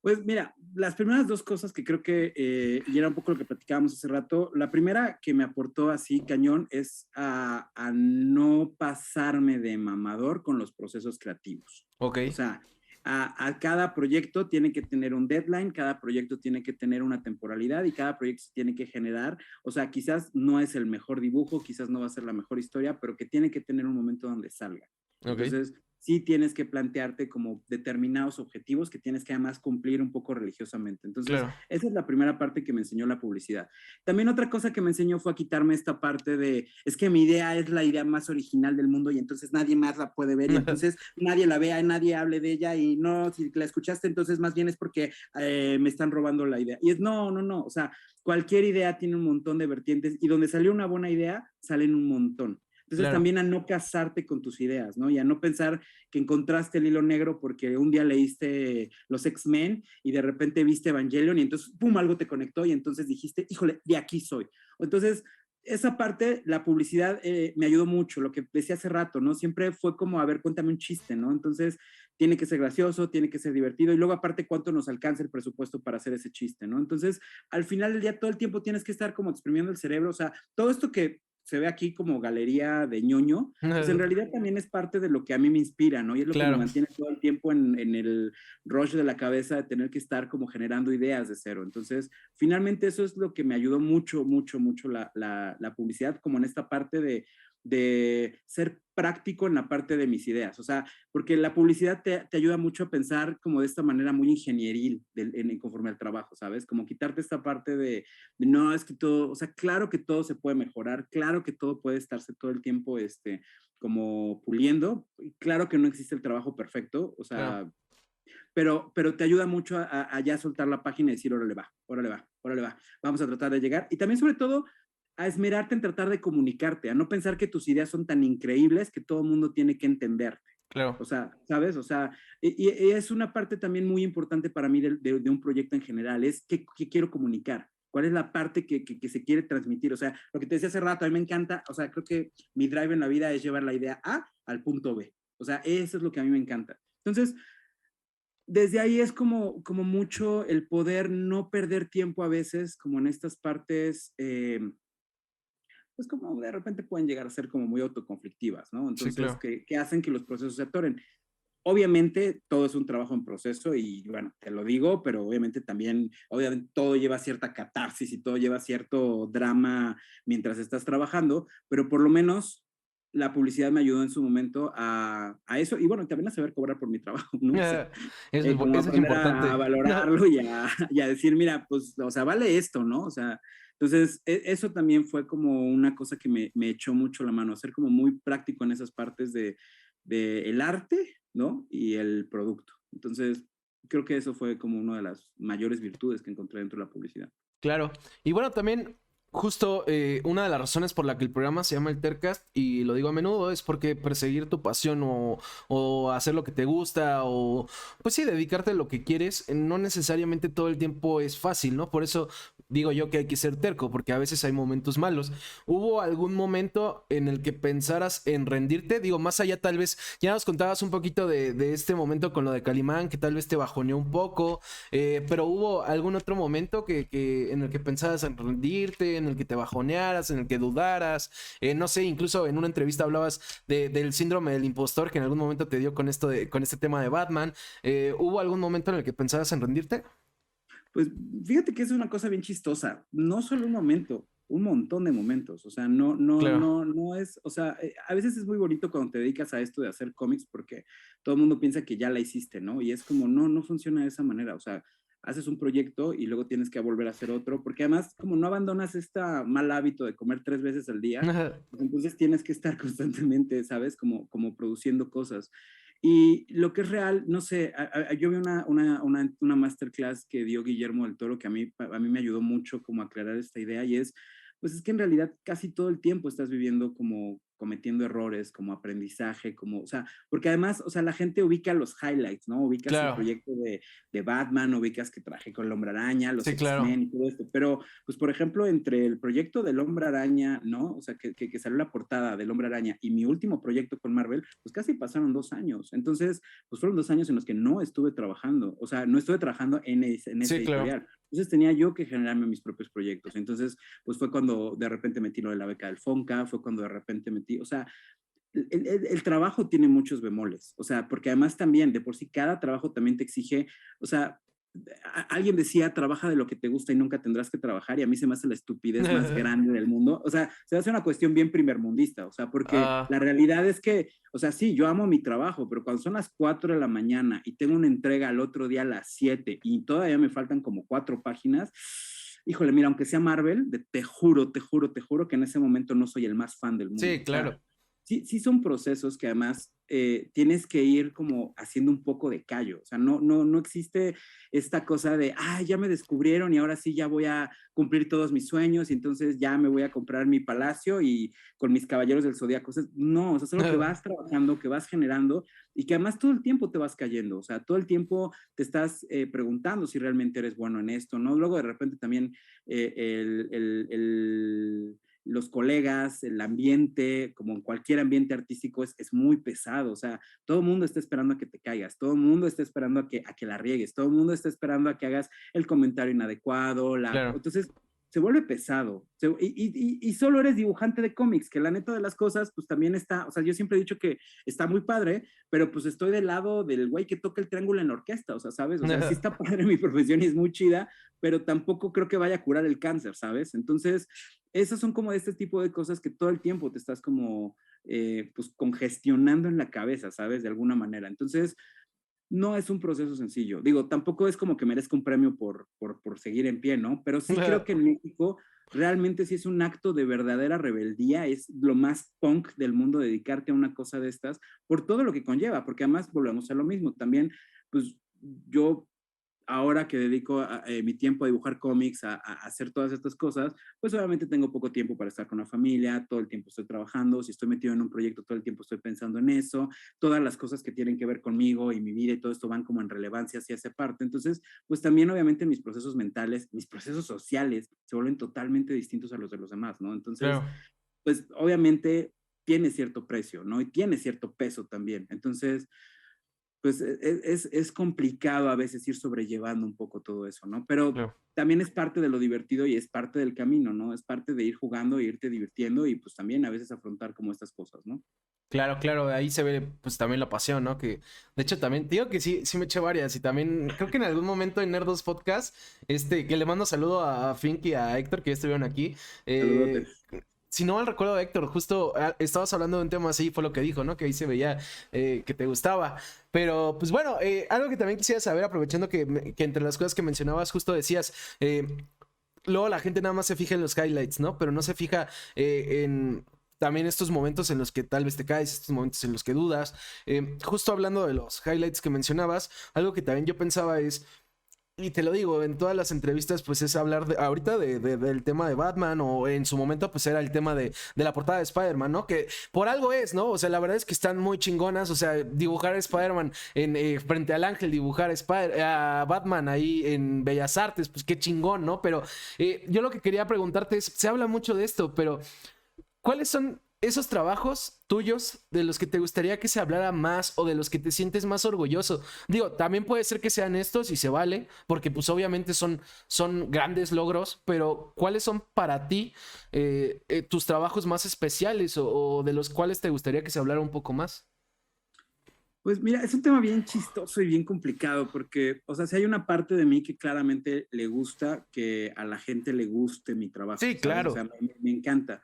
Pues mira, las primeras dos cosas que creo que, y era un poco lo que platicábamos hace rato, la primera que me aportó así cañón es a no pasarme de mamador con los procesos creativos. Ok. O sea, a cada proyecto tiene que tener un deadline, cada proyecto tiene que tener una temporalidad y cada proyecto se tiene que generar. O sea, quizás no es el mejor dibujo, quizás no va a ser la mejor historia, pero que tiene que tener un momento donde salga. Ok. Entonces, sí tienes que plantearte como determinados objetivos que tienes que además cumplir un poco religiosamente. Entonces, Claro. esa es la primera parte que me enseñó la publicidad. También otra cosa que me enseñó fue a quitarme esta parte de, es que mi idea es la idea más original del mundo y entonces nadie más la puede ver y entonces nadie la vea y nadie hable de ella y no, si la escuchaste entonces más bien es porque me están robando la idea. Y es no, no, no, o sea, cualquier idea tiene un montón de vertientes y donde salió una buena idea, salen un montón. Entonces Claro. también a no casarte con tus ideas, ¿no? Y a no pensar que encontraste el hilo negro porque un día leíste los X-Men y de repente viste Evangelion y entonces, pum, algo te conectó y entonces dijiste, híjole, de aquí soy. Entonces, esa parte, la publicidad me ayudó mucho, lo que decía hace rato, ¿no? Siempre fue como, a ver, cuéntame un chiste, ¿no? Entonces, tiene que ser gracioso, tiene que ser divertido y luego aparte cuánto nos alcanza el presupuesto para hacer ese chiste, ¿no? Entonces, al final del día, todo el tiempo tienes que estar como exprimiendo el cerebro, o sea, todo esto que se ve aquí como galería de ñoño, pues en realidad también es parte de lo que a mí me inspira, ¿no? Y es lo que me Claro. mantiene todo el tiempo en el rush de la cabeza de tener que estar como generando ideas de cero. Entonces, finalmente eso es lo que me ayudó mucho, mucho, mucho la publicidad, como en esta parte de ser práctico en la parte de mis ideas, o sea, porque la publicidad te ayuda mucho a pensar como de esta manera muy ingenieril conforme al trabajo, ¿sabes? Como quitarte esta parte de no, es que todo, o sea, claro que todo se puede mejorar, claro que todo puede estarse todo el tiempo, como puliendo, y claro que no existe el trabajo perfecto, o Claro. sea, pero te ayuda mucho a ya soltar la página y decir, órale va, órale va, órale va, vamos a tratar de llegar. Y también sobre todo a esmerarte en tratar de comunicarte, a no pensar que tus ideas son tan increíbles que todo el mundo tiene que entenderte. Claro. O sea, ¿sabes? O sea, y es una parte también muy importante para mí de un proyecto en general, es qué quiero comunicar. ¿Cuál es la parte que se quiere transmitir? O sea, lo que te decía hace rato, a mí me encanta, o sea, creo que mi drive en la vida es llevar la idea A al punto B. O sea, eso es lo que a mí me encanta. Entonces, desde ahí es como mucho el poder no perder tiempo a veces, como en estas partes, pues como de repente pueden llegar a ser como muy autoconflictivas, ¿no? Sí, Entonces, claro. que hacen que los procesos se atoren. Obviamente todo es un trabajo en proceso y bueno, te lo digo, pero obviamente también, obviamente todo lleva cierta catarsis y todo lleva cierto drama mientras estás trabajando, pero por lo menos la publicidad me ayudó en su momento a eso y bueno, también a saber cobrar por mi trabajo, ¿no? O sea, como Eso es aprender a importante. valorarlo y a decir, mira, pues, o sea, vale esto, ¿no? O sea, entonces, eso también fue como una cosa que me echó mucho la mano, ser como muy práctico en esas partes de el arte, ¿no? Y el producto. Entonces, creo que eso fue como una de las mayores virtudes que encontré dentro de la publicidad. Claro. Y bueno, también justo una de las razones por la que el programa se llama el Tercast, y lo digo a menudo, es porque perseguir tu pasión o hacer lo que te gusta o pues sí, dedicarte a lo que quieres, no necesariamente todo el tiempo es fácil, ¿no? Por eso digo yo que hay que ser terco, porque a veces hay momentos malos. ¿Hubo algún momento en el que pensaras en rendirte? Digo, más allá tal vez, ya nos contabas un poquito de este momento con lo de Calimán, que tal vez te bajoneó un poco. Pero ¿hubo algún otro momento en el que pensabas en rendirte, en el que te bajonearas, en el que dudaras? No sé, incluso en una entrevista hablabas del síndrome del impostor que en algún momento te dio con este tema de Batman. ¿Hubo algún momento en el que pensabas en rendirte? Pues fíjate que es una cosa bien chistosa, no solo un momento, un montón de momentos, o sea, no, no, Claro. no, no es, o sea, a veces es muy bonito cuando te dedicas a esto de hacer cómics porque todo el mundo piensa que ya la hiciste, ¿no? Y es como, no, no funciona de esa manera, o sea, haces un proyecto y luego tienes que volver a hacer otro, porque además como no abandonas este mal hábito de comer 3 veces al día, pues entonces tienes que estar constantemente, ¿sabes? Como produciendo cosas. Y lo que es real, no sé, yo vi una masterclass que dio Guillermo del Toro que a mí me ayudó mucho como a aclarar esta idea y es, pues es que en realidad casi todo el tiempo estás viviendo como cometiendo errores, como aprendizaje, como, o sea, porque además, o sea, la gente ubica los highlights, ¿no? Ubicas el Claro, proyecto de Batman, ubicas que trabajé con el Hombre Araña, los sí, claro. X-Men y todo esto, pero, pues, por ejemplo, entre el proyecto del Hombre Araña, ¿no? O sea, que salió la portada del Hombre Araña y mi último proyecto con Marvel, pues casi pasaron 2 años. Entonces, pues fueron 2 años en los que no estuve trabajando, o sea, no estuve trabajando en ese Sí, claro. editorial. Entonces tenía yo que generarme mis propios proyectos. Entonces, pues fue cuando de repente metí lo de la beca del Fonca, fue cuando de repente metí, o sea, el trabajo tiene muchos bemoles, o sea, porque además también, de por sí, cada trabajo también te exige, o sea, alguien decía, trabaja de lo que te gusta y nunca tendrás que trabajar, y a mí se me hace la estupidez más grande del mundo, o sea, se hace una cuestión bien primermundista, o sea, porque Ah, la realidad es que, o sea, sí, yo amo mi trabajo, pero cuando son las 4 de la mañana y tengo una entrega al otro día a las 7 y todavía me faltan como 4 páginas, híjole, mira, aunque sea Marvel, te juro, te juro, te juro que en ese momento no soy el más fan del mundo, sí, o sea, claro. sí, sí son procesos que además tienes que ir como haciendo un poco de callo. O sea, no existe esta cosa de, ah, ya me descubrieron y ahora sí ya voy a cumplir todos mis sueños y entonces ya me voy a comprar mi palacio y con mis caballeros del zodiaco. O sea, no, o sea, es algo que vas trabajando, que vas generando y que además todo el tiempo te vas cayendo. O sea, todo el tiempo te estás preguntando si realmente eres bueno en esto, ¿no? Luego de repente también los colegas, el ambiente, como en cualquier ambiente artístico, es muy pesado. O sea, todo el mundo está esperando a que te caigas, todo el mundo está esperando a que la riegues, todo el mundo está esperando a que hagas el comentario inadecuado. Claro. Entonces, se vuelve pesado. Y solo eres dibujante de cómics, que la neta de las cosas, pues también está, o sea, yo siempre he dicho que está muy padre, pero pues estoy del lado del güey que toca el triángulo en la orquesta, o sea, ¿sabes? O sea, sí está padre mi profesión y es muy chida, pero tampoco creo que vaya a curar el cáncer, ¿sabes? Entonces, esas son como este tipo de cosas que todo el tiempo te estás como, pues, congestionando en la cabeza, ¿sabes? De alguna manera. Entonces, no es un proceso sencillo. Digo, tampoco es como que merezca un premio por seguir en pie, ¿no? Pero sí creo que en México realmente sí es un acto de verdadera rebeldía, es lo más punk del mundo dedicarte a una cosa de estas, por todo lo que conlleva, porque además volvemos a lo mismo. También, pues yo ahora que dedico mi tiempo a dibujar cómics, a hacer todas estas cosas, pues obviamente tengo poco tiempo para estar con la familia, todo el tiempo estoy trabajando, si estoy metido en un proyecto, todo el tiempo estoy pensando en eso, todas las cosas que tienen que ver conmigo y mi vida y todo esto van como en relevancia hacia esa parte. Entonces, pues también obviamente mis procesos mentales, mis procesos sociales se vuelven totalmente distintos a los de los demás, ¿no? Entonces, Claro. pues obviamente tiene cierto precio, ¿no? Y tiene cierto peso también. Entonces, pues es complicado a veces ir sobrellevando un poco todo eso, ¿no? Pero Claro. también es parte de lo divertido y es parte del camino, ¿no? Es parte de ir jugando e irte divirtiendo y pues también a veces afrontar como estas cosas, ¿no? Claro, claro, ahí se ve pues también la pasión, ¿no? Que de hecho también, te digo que sí, sí me eché varias y también creo que en algún momento en Nerdos Podcast, que le mando saludo a Fink y a Héctor que ya estuvieron aquí. eh, Saludotes. si no mal recuerdo, Héctor, justo estabas hablando de un tema así, fue lo que dijo, ¿no? Que ahí se veía que te gustaba. Pero pues bueno, algo que también quisiera saber, aprovechando que entre las cosas que mencionabas, justo decías, luego la gente nada más se fija en los highlights, ¿no? Pero no se fija en también estos momentos en los que tal vez te caes, estos momentos en los que dudas. Justo hablando de los highlights que mencionabas, algo que también yo pensaba es, y te lo digo, en todas las entrevistas, pues es hablar ahorita del tema de Batman, o en su momento, pues era el tema de la portada de Spider-Man, ¿no? Que por algo es, ¿no? O sea, la verdad es que están muy chingonas. O sea, dibujar a Spider-Man frente al ángel, dibujar a Batman ahí en Bellas Artes, pues qué chingón, ¿no? Pero yo lo que quería preguntarte es: se habla mucho de esto, pero ¿cuáles son esos trabajos tuyos de los que te gustaría que se hablara más o de los que te sientes más orgulloso? Digo, también puede ser que sean estos y se vale, porque pues obviamente son grandes logros, pero ¿cuáles son para ti tus trabajos más especiales o de los cuales te gustaría que se hablara un poco más? Pues mira, es un tema bien chistoso y bien complicado porque, o sea, si hay una parte de mí que claramente le gusta que a la gente le guste mi trabajo, Sí, ¿sabes? O claro. sea, me encanta.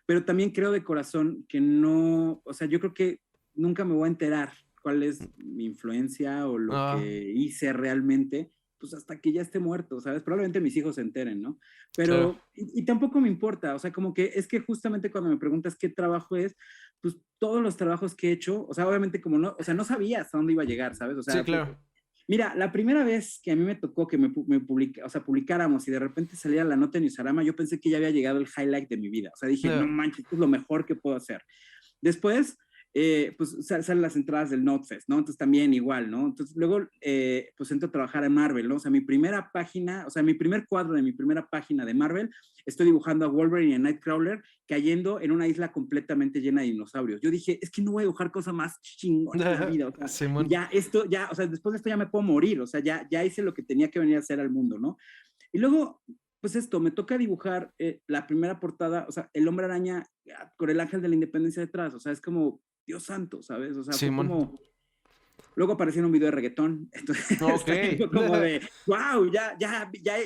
Pero también creo de corazón que no, o sea, yo creo que nunca me voy a enterar cuál es mi influencia o lo Ah, que hice realmente, pues hasta que ya esté muerto, ¿sabes? Probablemente mis hijos se enteren, ¿no? claro. Pero, y tampoco me importa, o sea, como que es que justamente cuando me preguntas qué trabajo es, pues todos los trabajos que he hecho, o sea, obviamente como no, o sea, no sabía hasta dónde iba a llegar, ¿sabes? O Sí, sea, claro. Mira, la primera vez que a mí me tocó que o sea, publicáramos y de repente salía la nota en Newsarama, yo pensé que ya había llegado el highlight de mi vida. O sea, dije, no manches, esto es lo mejor que puedo hacer. Después, pues salen las entradas del NotFest, ¿no? Entonces también igual, ¿no? Entonces luego, pues entro a trabajar en Marvel, ¿no? O sea, mi primera página, o sea, mi primer cuadro de mi primera página de Marvel, estoy dibujando a Wolverine y a Nightcrawler cayendo en una isla completamente llena de dinosaurios. Yo dije, es que no voy a dibujar cosa más chingona en la vida, o sea, Simón. ya esto, ya, o sea, después de esto ya me puedo morir, o sea, ya hice lo que tenía que venir a hacer al mundo, ¿no? Y luego, pues esto, me toca dibujar la primera portada, o sea, el Hombre Araña con el Ángel de la Independencia detrás, o sea, es como, Dios santo, ¿sabes? O sea, fue Simón. como... Luego apareció en un video de reggaetón, entonces Ok. fue como de, wow, ya,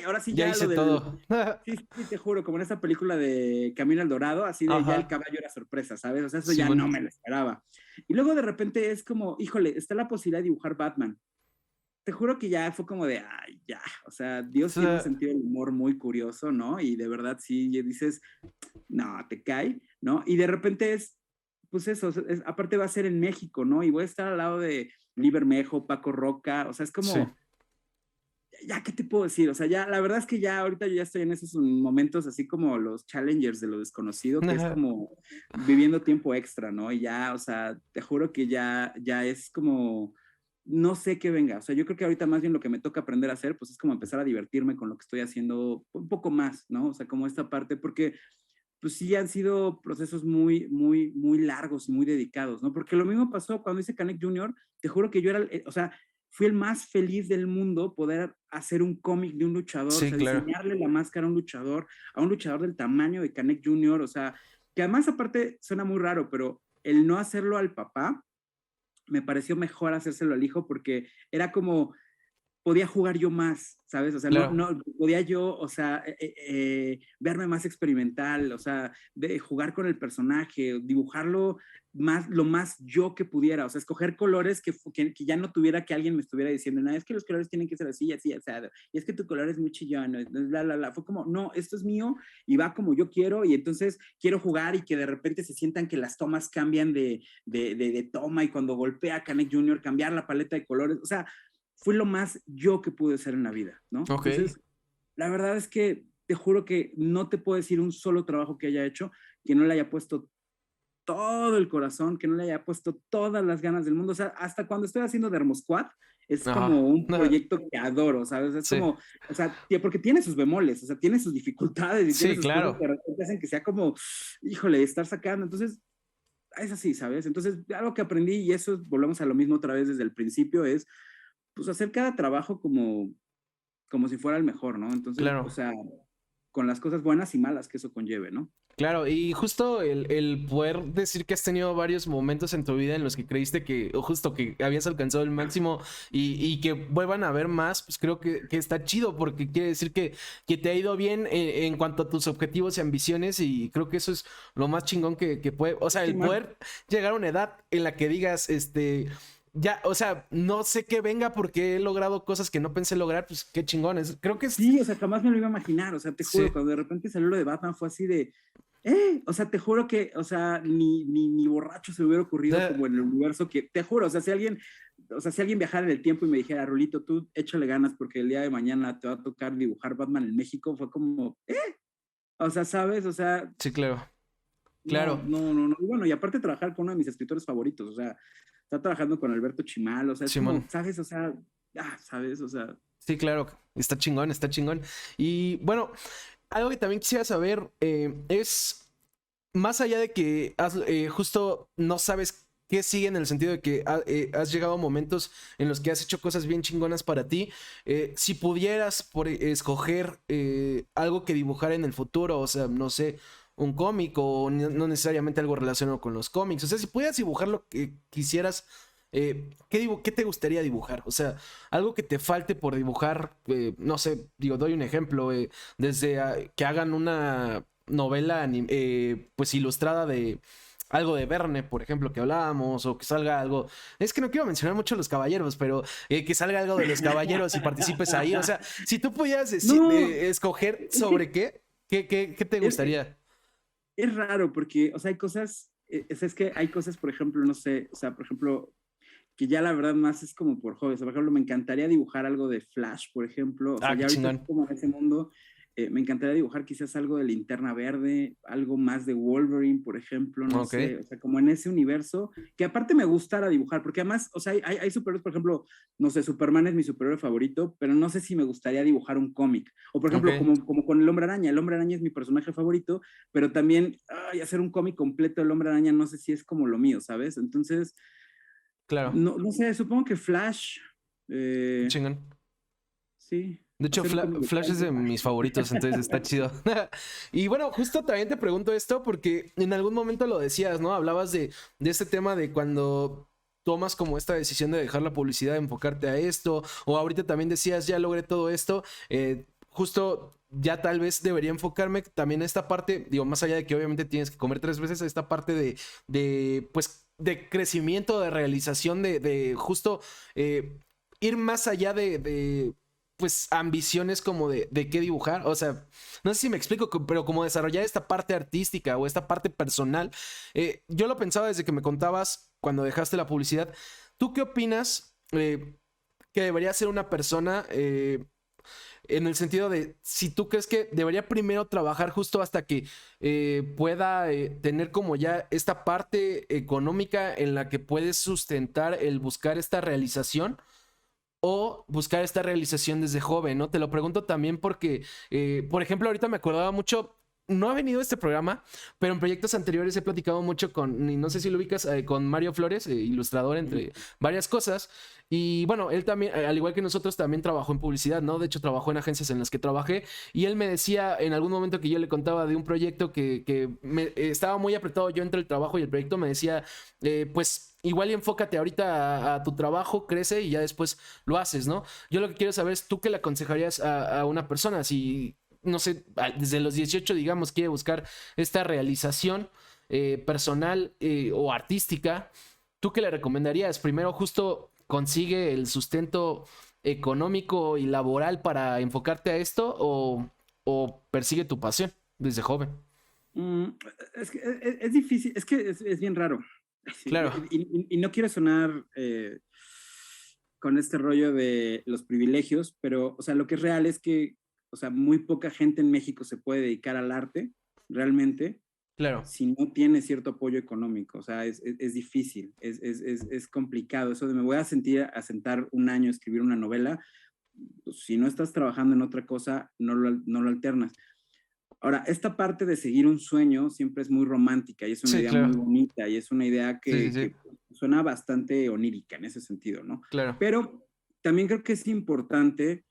ahora sí Ya ya hice lo del... todo. Sí, te juro, como en esta película de Camino al Dorado, así de ya el Ajá. caballo era sorpresa, ¿sabes? O sea, eso ya no Simón. me lo esperaba. Y luego de repente es como, híjole, está la posibilidad de dibujar Batman. Te juro que ya fue como de, ay, ya, o sea, O Dios tiene un sea, sentido del humor muy curioso, ¿no? Y de verdad sí, dices, no, te cae, ¿no? Y de repente es, pues eso, aparte va a ser en México, ¿no? Y voy a estar al lado de Livermejo, Paco Roca, o sea, es sí. como, ya, ¿qué te puedo decir? O sea, ya, la verdad es que ya ahorita yo ya estoy en esos momentos así como los challengers de lo desconocido, que es Ajá. como viviendo tiempo extra, ¿no? Y ya, o sea, te juro que ya es como, no sé qué venga. O sea, yo creo que ahorita más bien lo que me toca aprender a hacer, pues es como empezar a divertirme con lo que estoy haciendo un poco más, ¿no? O sea, como esta parte, porque pues sí han sido procesos muy largos y muy dedicados, ¿no? Porque lo mismo pasó cuando hice Canek Junior, te juro que yo era, o sea, fui el más feliz del mundo poder hacer un cómic de un luchador, o Sí, sea, claro. diseñarle la máscara a un luchador del tamaño de Canek Junior, o sea, que además aparte suena muy raro, pero el no hacerlo al papá, me pareció mejor hacérselo al hijo porque era como, podía jugar yo más, ¿sabes? O sea, Claro. podía yo, o sea, verme más experimental, o sea, de jugar con el personaje, dibujarlo más, lo más yo que pudiera, o sea, escoger colores que ya no tuviera que alguien me estuviera diciendo, no, es que los colores tienen que ser así, así, así, y es que tu color es muy chillón, fue como, no, esto es mío y va como yo quiero, y entonces quiero jugar y que de repente se sientan que las tomas cambian de toma y cuando golpea a Canek Jr., cambiar la paleta de colores, o sea, fue lo más yo que pude ser en la vida, ¿no? Ok. Entonces, la verdad es que te juro que no te puedo decir un solo trabajo que haya hecho que no le haya puesto todo el corazón, que no le haya puesto todas las ganas del mundo. O sea, hasta cuando estoy haciendo Dermosquad, es como Ajá. un proyecto que adoro, ¿sabes? Es Sí. como, o sea, porque tiene sus bemoles, o sea, tiene sus dificultades y tiene Sí, sus cosas que claro. de repente hacen que sea como, híjole, estar sacando. Entonces, es así, ¿sabes? Entonces, algo que aprendí, y eso volvemos a lo mismo otra vez desde el principio, es pues hacer cada trabajo como si fuera el mejor, ¿no? Entonces, o Claro. sea, con las cosas buenas y malas que eso conlleve, ¿no? Claro, y justo el poder decir que has tenido varios momentos en tu vida en los que creíste que, o justo que habías alcanzado el máximo y que vuelvan a ver más, pues creo que está chido porque quiere decir que te ha ido bien en cuanto a tus objetivos y ambiciones y creo que eso es lo más chingón que puede, o sea, Sí, el Mark. poder llegar a una edad en la que digas, ya, o sea, no sé qué venga porque he logrado cosas que no pensé lograr, pues qué chingones. Creo que es, Sí, o sea, jamás me lo iba a imaginar, o sea, te juro, sí, cuando de repente salió lo de Batman fue así de, o sea, te juro que, o sea, ni borracho se me hubiera ocurrido como en el universo que, te juro, o sea, si alguien viajara en el tiempo y me dijera, Rulito, tú échale ganas porque el día de mañana te va a tocar dibujar Batman en México, fue como, o sea, ¿sabes? O sea, sí, claro, no, claro. no. Y bueno, y aparte trabajar con uno de mis escritores favoritos, o sea, está trabajando con Alberto Chimal, o sea, es Simón. como, ¿sabes? O sea, ¿sabes? O sea, Sí, claro, está chingón, está chingón. Y bueno, algo que también quisiera saber es, más allá de que justo no sabes qué sigue en el sentido de que has llegado a momentos en los que has hecho cosas bien chingonas para ti, si pudieras escoger algo que dibujar en el futuro, o sea, no sé, un cómic o no necesariamente algo relacionado con los cómics, o sea, si pudieras dibujar lo que quisieras, ¿qué te gustaría dibujar? O sea, algo que te falte por dibujar, no sé, digo, doy un ejemplo, desde que hagan una novela pues ilustrada de algo de Verne, por ejemplo, que hablábamos, o que salga algo, es que no quiero mencionar mucho a los caballeros, pero que salga algo de los caballeros y participes ahí, o sea, si tú pudieras no, escoger es que sobre qué te es, gustaría? es raro porque, o sea, hay cosas, es que hay cosas, por ejemplo, no sé, o sea, por ejemplo, que ya la verdad más es como por hobby. O sea, por ejemplo, me encantaría dibujar algo de Flash, por ejemplo. O sea, Qué ya ahorita chingón. como en ese mundo, me encantaría dibujar quizás algo de Linterna Verde, algo más de Wolverine, por ejemplo, no Ok, sé. O sea, como en ese universo, que aparte me gustara dibujar, porque además, o sea, hay superhéroes, por ejemplo, no sé, Superman es mi superhéroe favorito, pero no sé si me gustaría dibujar un cómic. O por ok, ejemplo, como con el Hombre Araña. El Hombre Araña es mi personaje favorito, pero también hacer un cómic completo del Hombre Araña no sé si es como lo mío, ¿sabes? Entonces... claro, No sé, supongo que Flash, qué eh, chingón. sí, De hecho, hacer un cómic de Flash es Flash. de mis favoritos, entonces está chido. Y bueno, justo también te pregunto esto porque en algún momento lo decías, ¿no? Hablabas de este tema de cuando tomas como esta decisión de dejar la publicidad, de enfocarte a esto, o ahorita también decías, ya logré todo esto, justo ya tal vez debería enfocarme también en esta parte, digo, más allá de que obviamente tienes que comer 3 veces, esta parte pues, de crecimiento, de realización, de justo ir más allá de pues ambiciones como de qué dibujar. O sea, no sé si me explico, pero como desarrollar esta parte artística o esta parte personal. Yo lo pensaba desde que me contabas cuando dejaste la publicidad. ¿Tú qué opinas que debería ser una persona en el sentido de si tú crees que debería primero trabajar justo hasta que pueda tener como ya esta parte económica en la que puedes sustentar el buscar esta realización? O buscar esta realización desde joven, ¿no? Te lo pregunto también porque, por ejemplo, ahorita me acordaba mucho, no ha venido este programa, pero en proyectos anteriores he platicado mucho con, y no sé si lo ubicas, con Mario Flores, ilustrador entre varias cosas. Y bueno, él también, al igual que nosotros, también trabajó en publicidad, ¿no? De hecho, trabajó en agencias en las que trabajé. Y él me decía en algún momento que yo le contaba de un proyecto que estaba muy apretado yo entre el trabajo y el proyecto, me decía, pues igual y enfócate ahorita a tu trabajo, crece y ya después lo haces, ¿no? Yo lo que quiero saber es tú qué le aconsejarías a una persona si, no sé, desde los 18, digamos, quiere buscar esta realización personal o artística, ¿tú qué le recomendarías? Primero, justo consigue el sustento económico y laboral para enfocarte a esto o persigue tu pasión desde joven. Mm, es que es difícil, es que es bien raro. Sí, Claro, y no quiero sonar con este rollo de los privilegios, pero, o sea, lo que es real es que, o sea, muy poca gente en México se puede dedicar al arte, realmente, claro. si no tiene cierto apoyo económico. O sea, es difícil, es complicado. Eso de me voy a sentar un año a escribir una novela, pues, si no estás trabajando en otra cosa, no lo alternas. Ahora, esta parte de seguir un sueño siempre es muy romántica y es una Sí, idea muy claro. bonita y es una idea Sí, sí, sí. que suena bastante onírica en ese sentido, ¿no? Claro. Pero también creo que es importante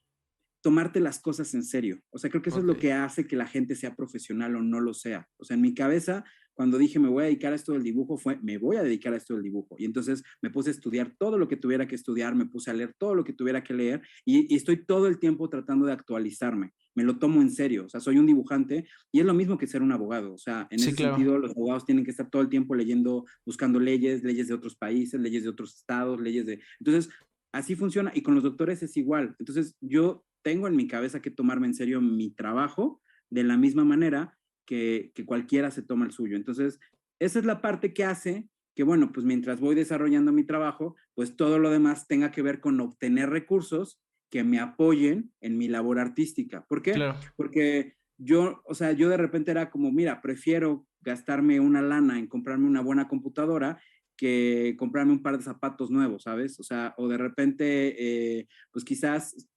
tomarte las cosas en serio. O sea, creo que eso es Ok. lo que hace que la gente sea profesional o no lo sea. O sea, en mi cabeza, cuando dije me voy a dedicar a esto del dibujo, fue me voy a dedicar a esto del dibujo. Y entonces me puse a estudiar todo lo que tuviera que estudiar, me puse a leer todo lo que tuviera que leer y estoy todo el tiempo tratando de actualizarme. Me lo tomo en serio. O sea, soy un dibujante y es lo mismo que ser un abogado. O sea, en Sí, ese claro. sentido, los abogados tienen que estar todo el tiempo leyendo, buscando leyes, leyes de otros países, leyes de otros estados, leyes de... Entonces, así funciona y con los doctores es igual. Entonces, yo tengo en mi cabeza que tomarme en serio mi trabajo de la misma manera que cualquiera se toma el suyo. Entonces, esa es la parte que hace que, bueno, pues mientras voy desarrollando mi trabajo, pues todo lo demás tenga que ver con obtener recursos que me apoyen en mi labor artística. ¿Por qué? Claro. Porque yo, o sea, yo de repente era como, mira, prefiero gastarme una lana en comprarme una buena computadora que comprarme un par de zapatos nuevos, ¿sabes? O sea, o de repente, pues quizás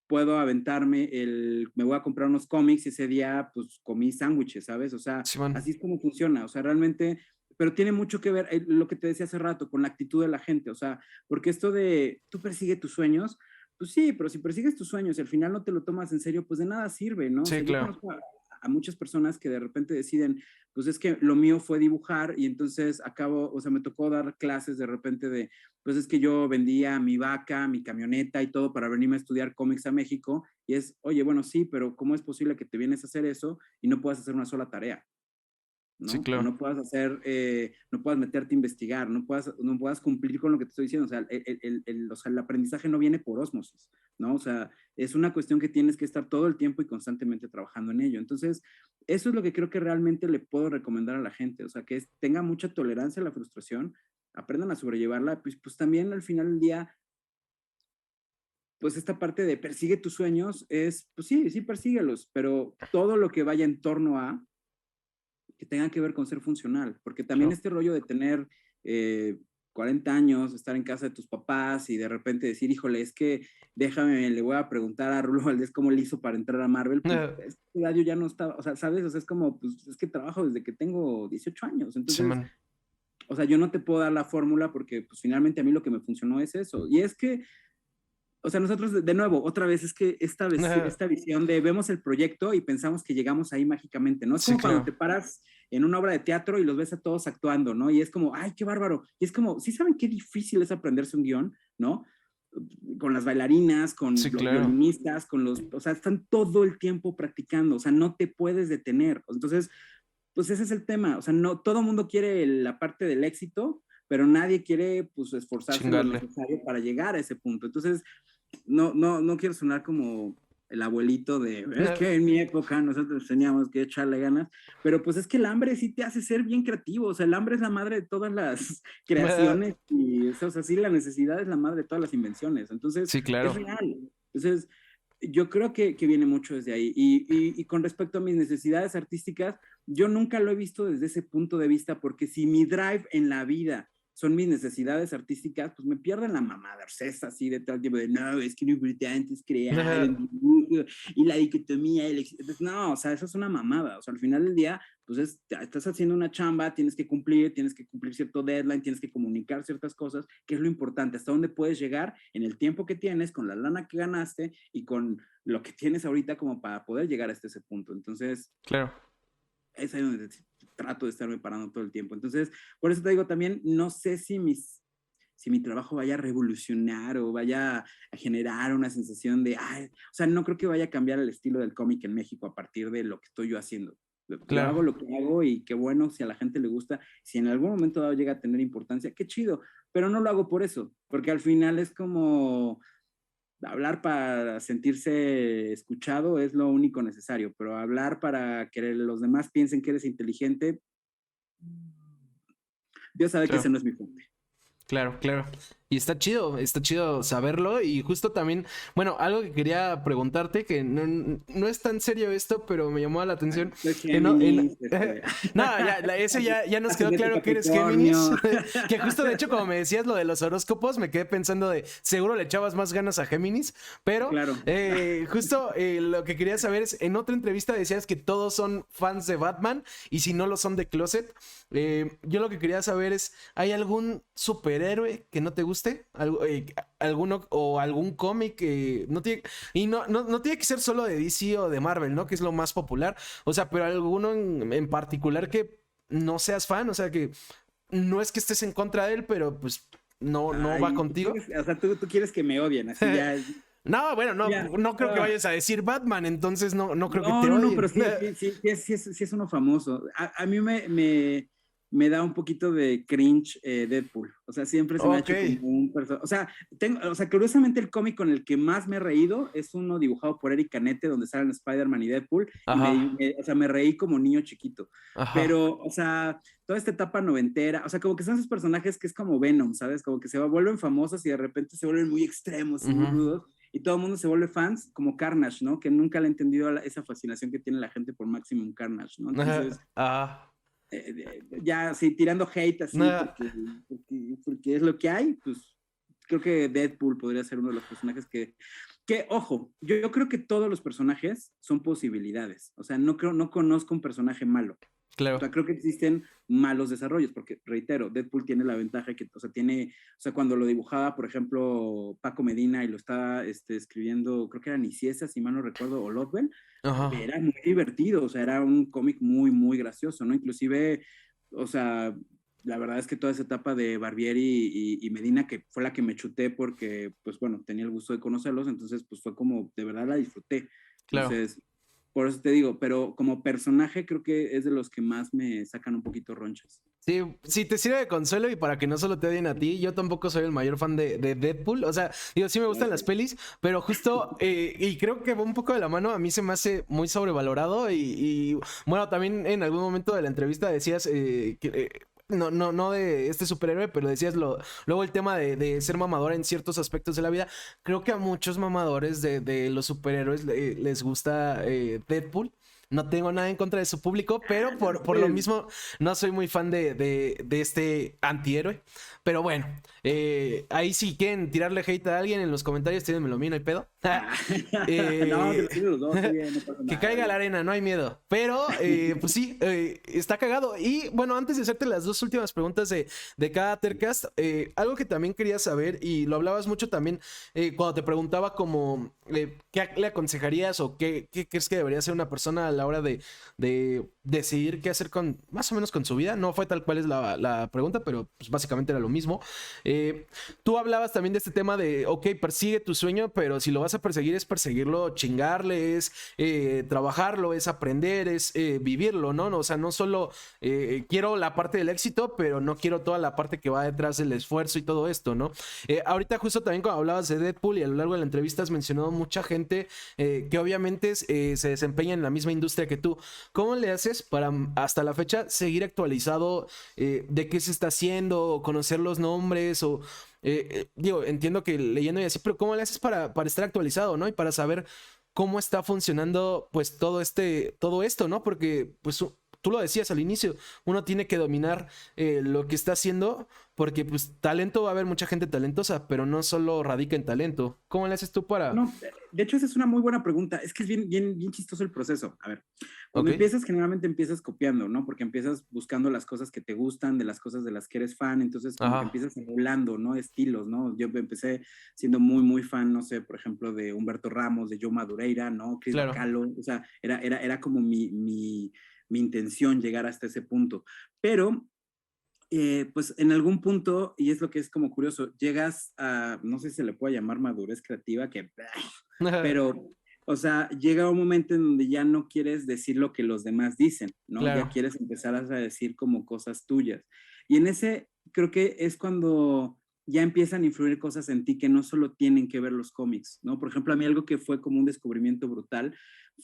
puedo aventarme me voy a comprar unos cómics y ese día pues comí sándwiches, ¿sabes? O sea, Simón. así es como funciona, o sea, realmente, pero tiene mucho que ver lo que te decía hace rato con la actitud de la gente, o sea, porque esto de tú persigue tus sueños, pues sí, pero si persigues tus sueños y al final no te lo tomas en serio, pues de nada sirve, ¿no? O Sí, sea, yo claro. conozco a muchas personas que de repente deciden, pues es que lo mío fue dibujar y entonces acabo, o sea, me tocó dar clases de repente de, pues es que yo vendía mi vaca, mi camioneta y todo para venirme a estudiar cómics a México y es, oye, bueno, sí, pero ¿cómo es posible que te vienes a hacer eso y no puedas hacer una sola tarea? Sí, ¿No? O claro. no puedas hacer, no puedas meterte a investigar, no puedas cumplir con lo que te estoy diciendo. O sea, o sea, el aprendizaje no viene por ósmosis, ¿no? O sea, es una cuestión que tienes que estar todo el tiempo y constantemente trabajando en ello. Entonces, eso es lo que creo que realmente le puedo recomendar a la gente, o sea, tenga mucha tolerancia a la frustración, aprendan a sobrellevarla, pues también al final del día, pues esta parte de persigue tus sueños es, pues sí, sí persíguelos, pero todo lo que vaya en torno a que tenga que ver con ser funcional, porque también Claro. este rollo de tener 40 años, estar en casa de tus papás y de repente decir, híjole, es que déjame, le voy a preguntar a Rulo Valdés cómo le hizo para entrar a Marvel, pues yo ya no estaba, o sea, ¿sabes? O sea, es como, pues es que trabajo desde que tengo 18 años, Sí, entonces, man. o sea, yo no te puedo dar la fórmula porque pues finalmente a mí lo que me funcionó es eso, y es que o sea, nosotros, de nuevo, otra vez, es que esta visión de vemos el proyecto y pensamos que llegamos ahí mágicamente, ¿no? Es Sí, como cuando claro. te paras en una obra de teatro y los ves a todos actuando, ¿no? Y es como, ¡ay, qué bárbaro! Y es como, ¿sí saben qué difícil es aprenderse un guión, ¿no? Con las bailarinas, con Sí, los claro. violinistas, con los, o sea, están todo el tiempo practicando, o sea, no te puedes detener. Entonces, pues ese es el tema, o sea, no, todo el mundo quiere la parte del éxito, pero nadie quiere, pues, esforzarse lo Chingarle. necesario para llegar a ese punto. Entonces, no quiero sonar como el abuelito de, es que en mi época nosotros teníamos que echarle ganas, pero pues es que el hambre sí te hace ser bien creativo, o sea, el hambre es la madre de todas las creaciones y, o sea, sí, la necesidad es la madre de todas las invenciones, entonces Sí, es claro. real. Entonces, yo creo que viene mucho desde ahí. Y con respecto a mis necesidades artísticas, yo nunca lo he visto desde ese punto de vista, porque si mi drive en la vida son mis necesidades artísticas, pues me pierden la mamada, o sea, es así de tal tipo de, no, es que lo importante es crear el dibujo y la dicotomía, entonces, no, o sea, eso es una mamada, o sea, al final del día, pues estás haciendo una chamba, tienes que cumplir cierto deadline, tienes que comunicar ciertas cosas, que es lo importante, hasta dónde puedes llegar en el tiempo que tienes, con la lana que ganaste y con lo que tienes ahorita como para poder llegar hasta ese punto. Entonces, Claro. es ahí donde trato de estarme parando todo el tiempo. Entonces, por eso te digo también, no sé si mi trabajo vaya a revolucionar o vaya a generar una sensación de, ay, o sea, no creo que vaya a cambiar el estilo del cómic en México a partir de lo que estoy yo haciendo. Yo Claro. hago lo que hago y qué bueno si a la gente le gusta, si en algún momento dado llega a tener importancia, qué chido, pero no lo hago por eso, porque al final es como hablar para sentirse escuchado es lo único necesario, pero hablar para que los demás piensen que eres inteligente, Dios sabe que ese Claro. no es mi fuerte. Claro, claro. Y está chido saberlo. Y justo también, bueno, algo que quería preguntarte, que no es tan serio esto, pero me llamó la atención. Soy No, Géminis, no, ya, eso ya nos quedó ascendente claro que eres Capricornio. Géminis. Que justo, de hecho, como me decías lo de los horóscopos, me quedé pensando de, seguro le echabas más ganas a Géminis. Pero Claro. justo lo que quería saber es, en otra entrevista decías que todos son fans de Batman, y si no lo son de Closet. Yo lo que quería saber es, ¿hay algún superhéroe que no te guste? ¿Alguno o algún cómic que no tiene... Y no tiene que ser solo de DC o de Marvel, ¿no? Que es lo más popular. O sea, pero alguno en particular que no seas fan, o sea, que no es que estés en contra de él, pero pues no va Ay, contigo. o sea, tú quieres que me odien, así ya. No, bueno, Ya. no creo que vayas a decir Batman, entonces no creo que te No, pero odien. sí es uno famoso. A mí me da un poquito de cringe Deadpool. O sea, siempre se me ha Ok. hecho como un personaje. O sea, curiosamente el cómic con el que más me he reído es uno dibujado por Eric Canete, donde salen Spider-Man y Deadpool, y Ajá. o sea, me reí como niño chiquito. Ajá. Pero, o sea, toda esta etapa noventera, o sea, como que son esos personajes que es como Venom, ¿sabes? Como que se vuelven famosos y de repente se vuelven muy extremos y muy Ujú. rudos y todo el mundo se vuelve fans, como Carnage, ¿no? Que nunca le he entendido esa fascinación que tiene la gente por Maximum Carnage, ¿no? Entonces, Ajá. Ajá. ya así tirando hate así, Ajá. porque es lo que hay, pues creo que Deadpool podría ser uno de los personajes que ojo, yo creo que todos los personajes son posibilidades, o sea, no conozco un personaje malo. O Claro. sea, creo que existen malos desarrollos, porque reitero, Deadpool tiene la ventaja que, o sea, cuando lo dibujaba, por ejemplo, Paco Medina y lo estaba escribiendo, creo que era Niciesa, si mal no recuerdo, o Lotwell, Ajá. era muy divertido, o sea, era un cómic muy, muy gracioso, ¿no? Inclusive, o sea, la verdad es que toda esa etapa de Barbieri y Medina, que fue la que me chuté porque, pues bueno, tenía el gusto de conocerlos, entonces, pues fue como, de verdad la disfruté. Claro. Entonces, por eso te digo, pero como personaje creo que es de los que más me sacan un poquito ronchas. Sí, si te sirve de consuelo y para que no solo te odien a ti, yo tampoco soy el mayor fan de Deadpool. O sea, digo, sí me gustan las Gracias. pelis, pero justo, y creo que va un poco de la mano, a mí se me hace muy sobrevalorado. Bueno, también en algún momento de la entrevista decías no de este superhéroe, pero decías luego el tema de ser mamador en ciertos aspectos de la vida. Creo que a muchos mamadores de los superhéroes les gusta Deadpool. No tengo nada en contra de su público, pero por lo mismo no soy muy fan de este antihéroe. Pero bueno, ahí si quieren tirarle hate a alguien en los comentarios, tírenmelo a mí, no hay pedo. No, que lo tiren los dos, bien, no pasa Que nada, caiga güey. la arena, no hay miedo. Pero, pues sí, está cagado. Y bueno, antes de hacerte las dos últimas preguntas de cada Tercast, algo que también quería saber, y lo hablabas mucho también cuando te preguntaba como, ¿qué le aconsejarías o qué crees que debería hacer una persona a la hora de decidir qué hacer con, más o menos con su vida? No fue tal cual es la pregunta, pero pues básicamente era lo mismo. Tú hablabas también de este tema de, ok, persigue tu sueño, pero si lo vas a perseguir es perseguirlo, chingarle, es trabajarlo, es aprender, es vivirlo, ¿no? O sea, no solo quiero la parte del éxito, pero no quiero toda la parte que va detrás del esfuerzo y todo esto, ¿no? Ahorita justo también cuando hablabas de Deadpool y a lo largo de la entrevista has mencionado mucha gente que obviamente se desempeña en la misma industria que tú. ¿Cómo le haces para hasta la fecha seguir actualizado de qué se está haciendo, o conocer los nombres o digo, entiendo que leyendo y así, pero ¿cómo le haces para estar actualizado, ¿no? Y para saber cómo está funcionando, pues, todo esto, ¿no? Porque, pues, tú lo decías al inicio, uno tiene que dominar lo que está haciendo, porque, pues, talento va a haber mucha gente talentosa, pero no solo radica en talento. ¿Cómo le haces tú para...? No, de hecho, esa es una muy buena pregunta. Es que es bien chistoso el proceso. A ver, cuando Ok. empiezas, generalmente empiezas copiando, ¿no? Porque empiezas buscando las cosas que te gustan, de las cosas de las que eres fan, entonces como que Ajá. empiezas emulando, ¿no? Estilos, ¿no? Yo empecé siendo muy fan, no sé, por ejemplo, de Humberto Ramos, de Joe Madureira, ¿no? Chris Claro. Bacalo, o sea, era como mi intención llegar hasta ese punto. Pero pues en algún punto, y es lo que es como curioso, llegas a, no sé si se le puede llamar madurez creativa, que, pero, o sea, llega un momento en donde ya no quieres decir lo que los demás dicen, ¿no? Ya Claro. quieres empezar a decir como cosas tuyas. Y en ese, creo que es cuando ya empiezan a influir cosas en ti que no solo tienen que ver los cómics, ¿no? Por ejemplo, a mí algo que fue como un descubrimiento brutal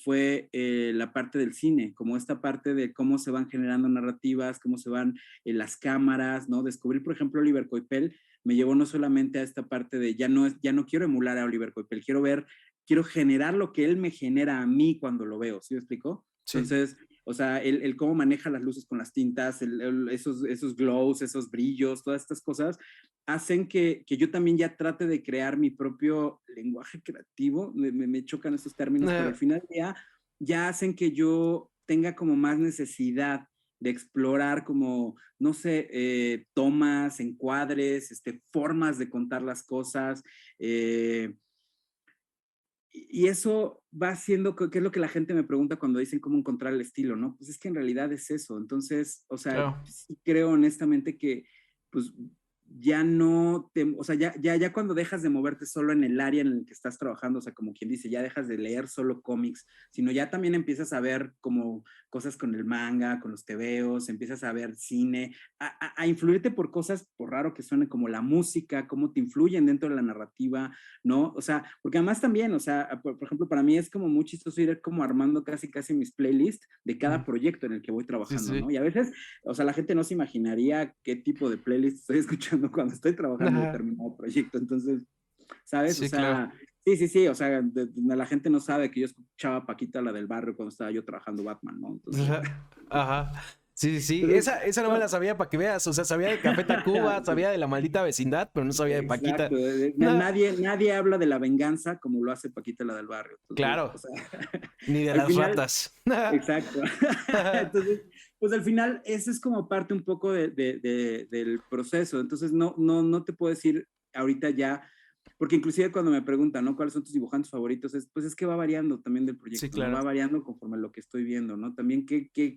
fue la parte del cine, como esta parte de cómo se van generando narrativas, cómo se van las cámaras, ¿no? Descubrir, por ejemplo, Oliver Coipel me llevó no solamente a esta parte de ya no quiero emular a Oliver Coipel, quiero generar lo que él me genera a mí cuando lo veo, ¿sí me explico? Sí. Entonces, o sea, el cómo maneja las luces con las tintas, esos glows, esos brillos, todas estas cosas, hacen que yo también ya trate de crear mi propio lenguaje creativo. Me chocan esos términos, pero al final ya hacen que yo tenga como más necesidad de explorar como, no sé, tomas, encuadres, formas de contar las cosas. Y eso va haciendo, que es lo que la gente me pregunta cuando dicen cómo encontrar el estilo, ¿no? Pues es que en realidad es eso. Entonces, o sea, Claro. sí creo honestamente que, pues, ya no te, o sea, ya cuando dejas de moverte solo en el área en el que estás trabajando, o sea, como quien dice, ya dejas de leer solo cómics, sino ya también empiezas a ver como cosas con el manga, con los tebeos, empiezas a ver cine, a influirte por cosas, por raro que suene, como la música, cómo te influyen dentro de la narrativa, ¿no? O sea, porque además también, o sea, por ejemplo, para mí es como muy chistoso ir como armando casi mis playlists de cada proyecto en el que voy Sí, trabajando, sí. ¿no? Y a veces, o sea, la gente no se imaginaría qué tipo de playlist estoy escuchando cuando estoy trabajando en Ajá. determinado proyecto. Entonces, ¿sabes? O Sí, claro. sea, sí, o sea, la gente no sabe que yo escuchaba Paquita, la del barrio, cuando estaba yo trabajando Batman, ¿no? Entonces, Ajá. Ajá. Sí, sí, sí. entonces Esa no me la sabía para que veas. O sea, sabía de Café Tacuba, sabía de la maldita vecindad, pero no sabía de Paquita. exacto. Nadie habla de la venganza como lo hace Paquita, la del barrio. Entonces, o Claro, sea, ni de al las final, ratas. exacto. Entonces, pues al final, ese es como parte un poco del proceso. Entonces, no te puedo decir ahorita ya, porque inclusive cuando me preguntan, ¿no? ¿Cuáles son tus dibujantes favoritos? Pues es que va variando también del Sí, proyecto, ¿no? claro. Va variando conforme a lo que estoy viendo, ¿no? También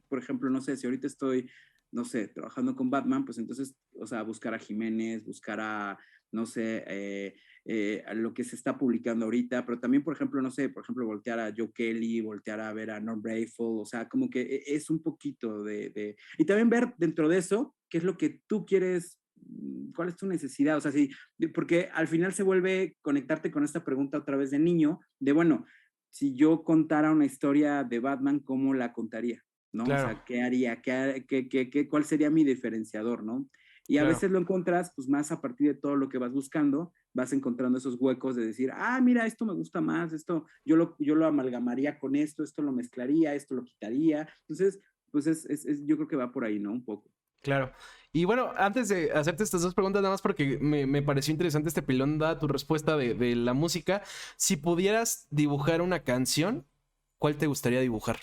por ejemplo, no sé, si ahorita estoy, no sé, trabajando con Batman, pues entonces, o sea, buscar a Jiménez, buscar a, no sé, a lo que se está publicando ahorita, pero también, por ejemplo, no sé, por ejemplo, voltear a Joe Kelly, voltear a ver a Norm Brayful, o sea, como que es un poquito y también ver dentro de eso qué es lo que tú quieres, cuál es tu necesidad, o sea, sí, porque al final se vuelve conectarte con esta pregunta otra vez de niño, de bueno, si yo contara una historia de Batman, ¿cómo la contaría? ¿no? Claro. O sea, ¿qué haría? ¿Cuál sería mi diferenciador, ¿no? Y a Claro. veces lo encuentras, pues más a partir de todo lo que vas buscando, vas encontrando esos huecos de decir, mira, esto me gusta más, esto yo lo amalgamaría con esto lo mezclaría, esto lo quitaría. Entonces, pues yo creo que va por ahí, ¿no? Un poco. Claro. Y bueno, antes de hacerte estas dos preguntas, nada más porque me pareció interesante este pilón, da tu respuesta de la música. Si pudieras dibujar una canción, ¿cuál te gustaría dibujar?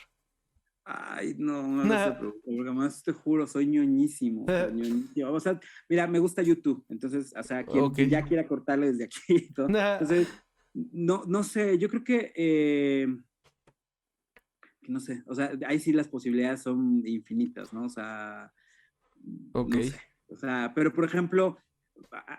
Ay, no, no lo sé, porque más te juro, soy ñoñísimo, o sea, ñoñísimo. O sea, mira, me gusta YouTube, entonces, o sea, Ok. quien ya quiera cortarle desde aquí y todo. Entonces, no sé, yo creo que no sé, o sea, ahí sí las posibilidades son infinitas, ¿no? O sea, Ok. no sé, o sea, pero por ejemplo,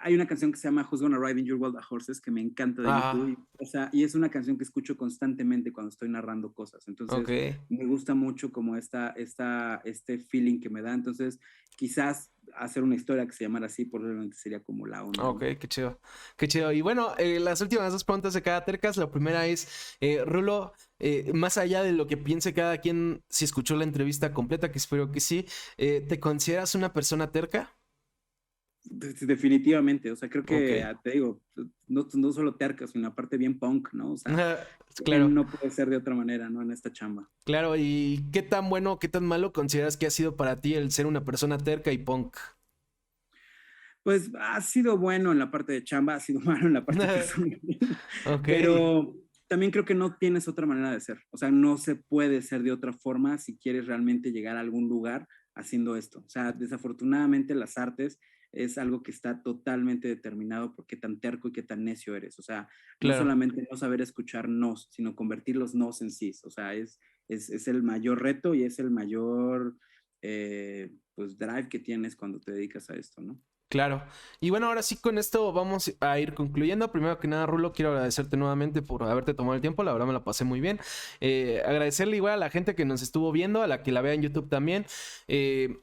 hay una canción que se llama Who's Gonna Ride in Your Wild Horses que me encanta de YouTube, Ah, o sea, y es una canción que escucho constantemente cuando estoy narrando cosas, ok. entonces me gusta mucho como este feeling que me da, entonces quizás hacer una historia que se llamara así probablemente sería como la onda, Ok, ¿no? qué chido. Qué chido. Y bueno, las últimas dos preguntas de cada tercas. La primera es, Rulo, más allá de lo que piense cada quien, si escuchó la entrevista completa, que espero que sí, ¿te consideras una persona terca? Definitivamente, o sea, creo Ok. que, te digo, no solo terca, sino aparte bien punk, ¿no? O sea, Claro, no puede ser de otra manera, ¿no? En esta chamba. claro. ¿Y qué tan bueno, qué tan malo consideras que ha sido para ti el ser una persona terca y punk? Pues ha sido bueno en la parte de chamba, ha sido malo en la parte personal, Ok, pero también creo que no tienes otra manera de ser, o sea, no se puede ser de otra forma si quieres realmente llegar a algún lugar haciendo esto. O sea, desafortunadamente las artes es algo que está totalmente determinado por qué tan terco y qué tan necio eres. O sea, no claro. solamente no saber escuchar nos, sino convertir los nos en sí. O sea, es el mayor reto y es el mayor pues drive que tienes cuando te dedicas a esto, ¿no? Claro. Y bueno, ahora sí con esto vamos a ir concluyendo. Primero que nada, Rulo, quiero agradecerte nuevamente por haberte tomado el tiempo. La verdad me la pasé muy bien. Agradecerle igual a la gente que nos estuvo viendo, a la que la vea en YouTube también.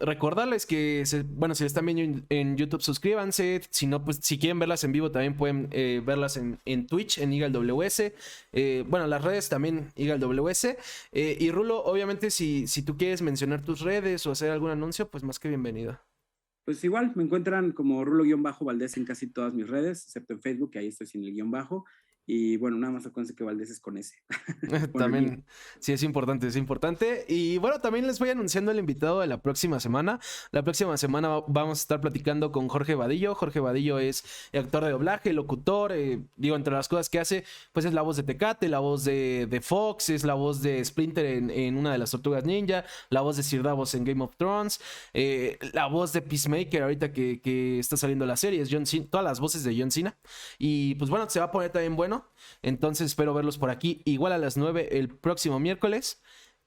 Recordarles que, bueno, si están viendo en YouTube, suscríbanse. Si no, pues si quieren verlas en vivo, también pueden verlas en Twitch, en Eagle WS. Bueno, las redes también Eagle WS. Y Rulo, obviamente, si tú quieres mencionar tus redes o hacer algún anuncio, pues más que bienvenido. Pues igual me encuentran como Rulo-Valdés en casi todas mis redes, excepto en Facebook, que ahí estoy sin el guión bajo. Y bueno, nada más acuérdense que Valdés es con S. Bueno, el mío. También, sí, es importante, es importante. Y bueno, también les voy anunciando el invitado de la próxima semana. La próxima semana vamos a estar platicando con Jorge Vadillo. Jorge Vadillo es actor de doblaje, locutor. Digo, entre las cosas que hace, pues es la voz de Tecate, la voz de Fox, es la voz de Splinter en una de las Tortugas Ninja, la voz de Sir Davos en Game of Thrones, la voz de Peacemaker ahorita que está saliendo la serie, es John Cena, todas las voces de John Cena. Y pues bueno, se va a poner también bueno. Entonces espero verlos por aquí igual a las 9 el próximo miércoles.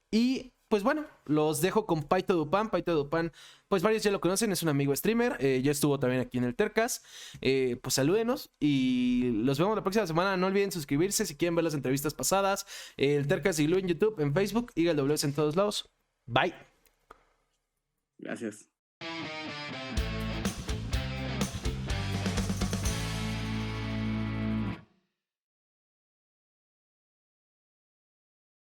Y pues bueno, los dejo con Paito Dupan. Paito Dupan, pues varios ya lo conocen, es un amigo streamer. Ya estuvo también aquí en el Tercas. Pues salúdenos y los vemos la próxima semana. No olviden suscribirse si quieren ver las entrevistas pasadas. El Tercas y Lu en YouTube, en Facebook y el WS en todos lados. Bye. Gracias.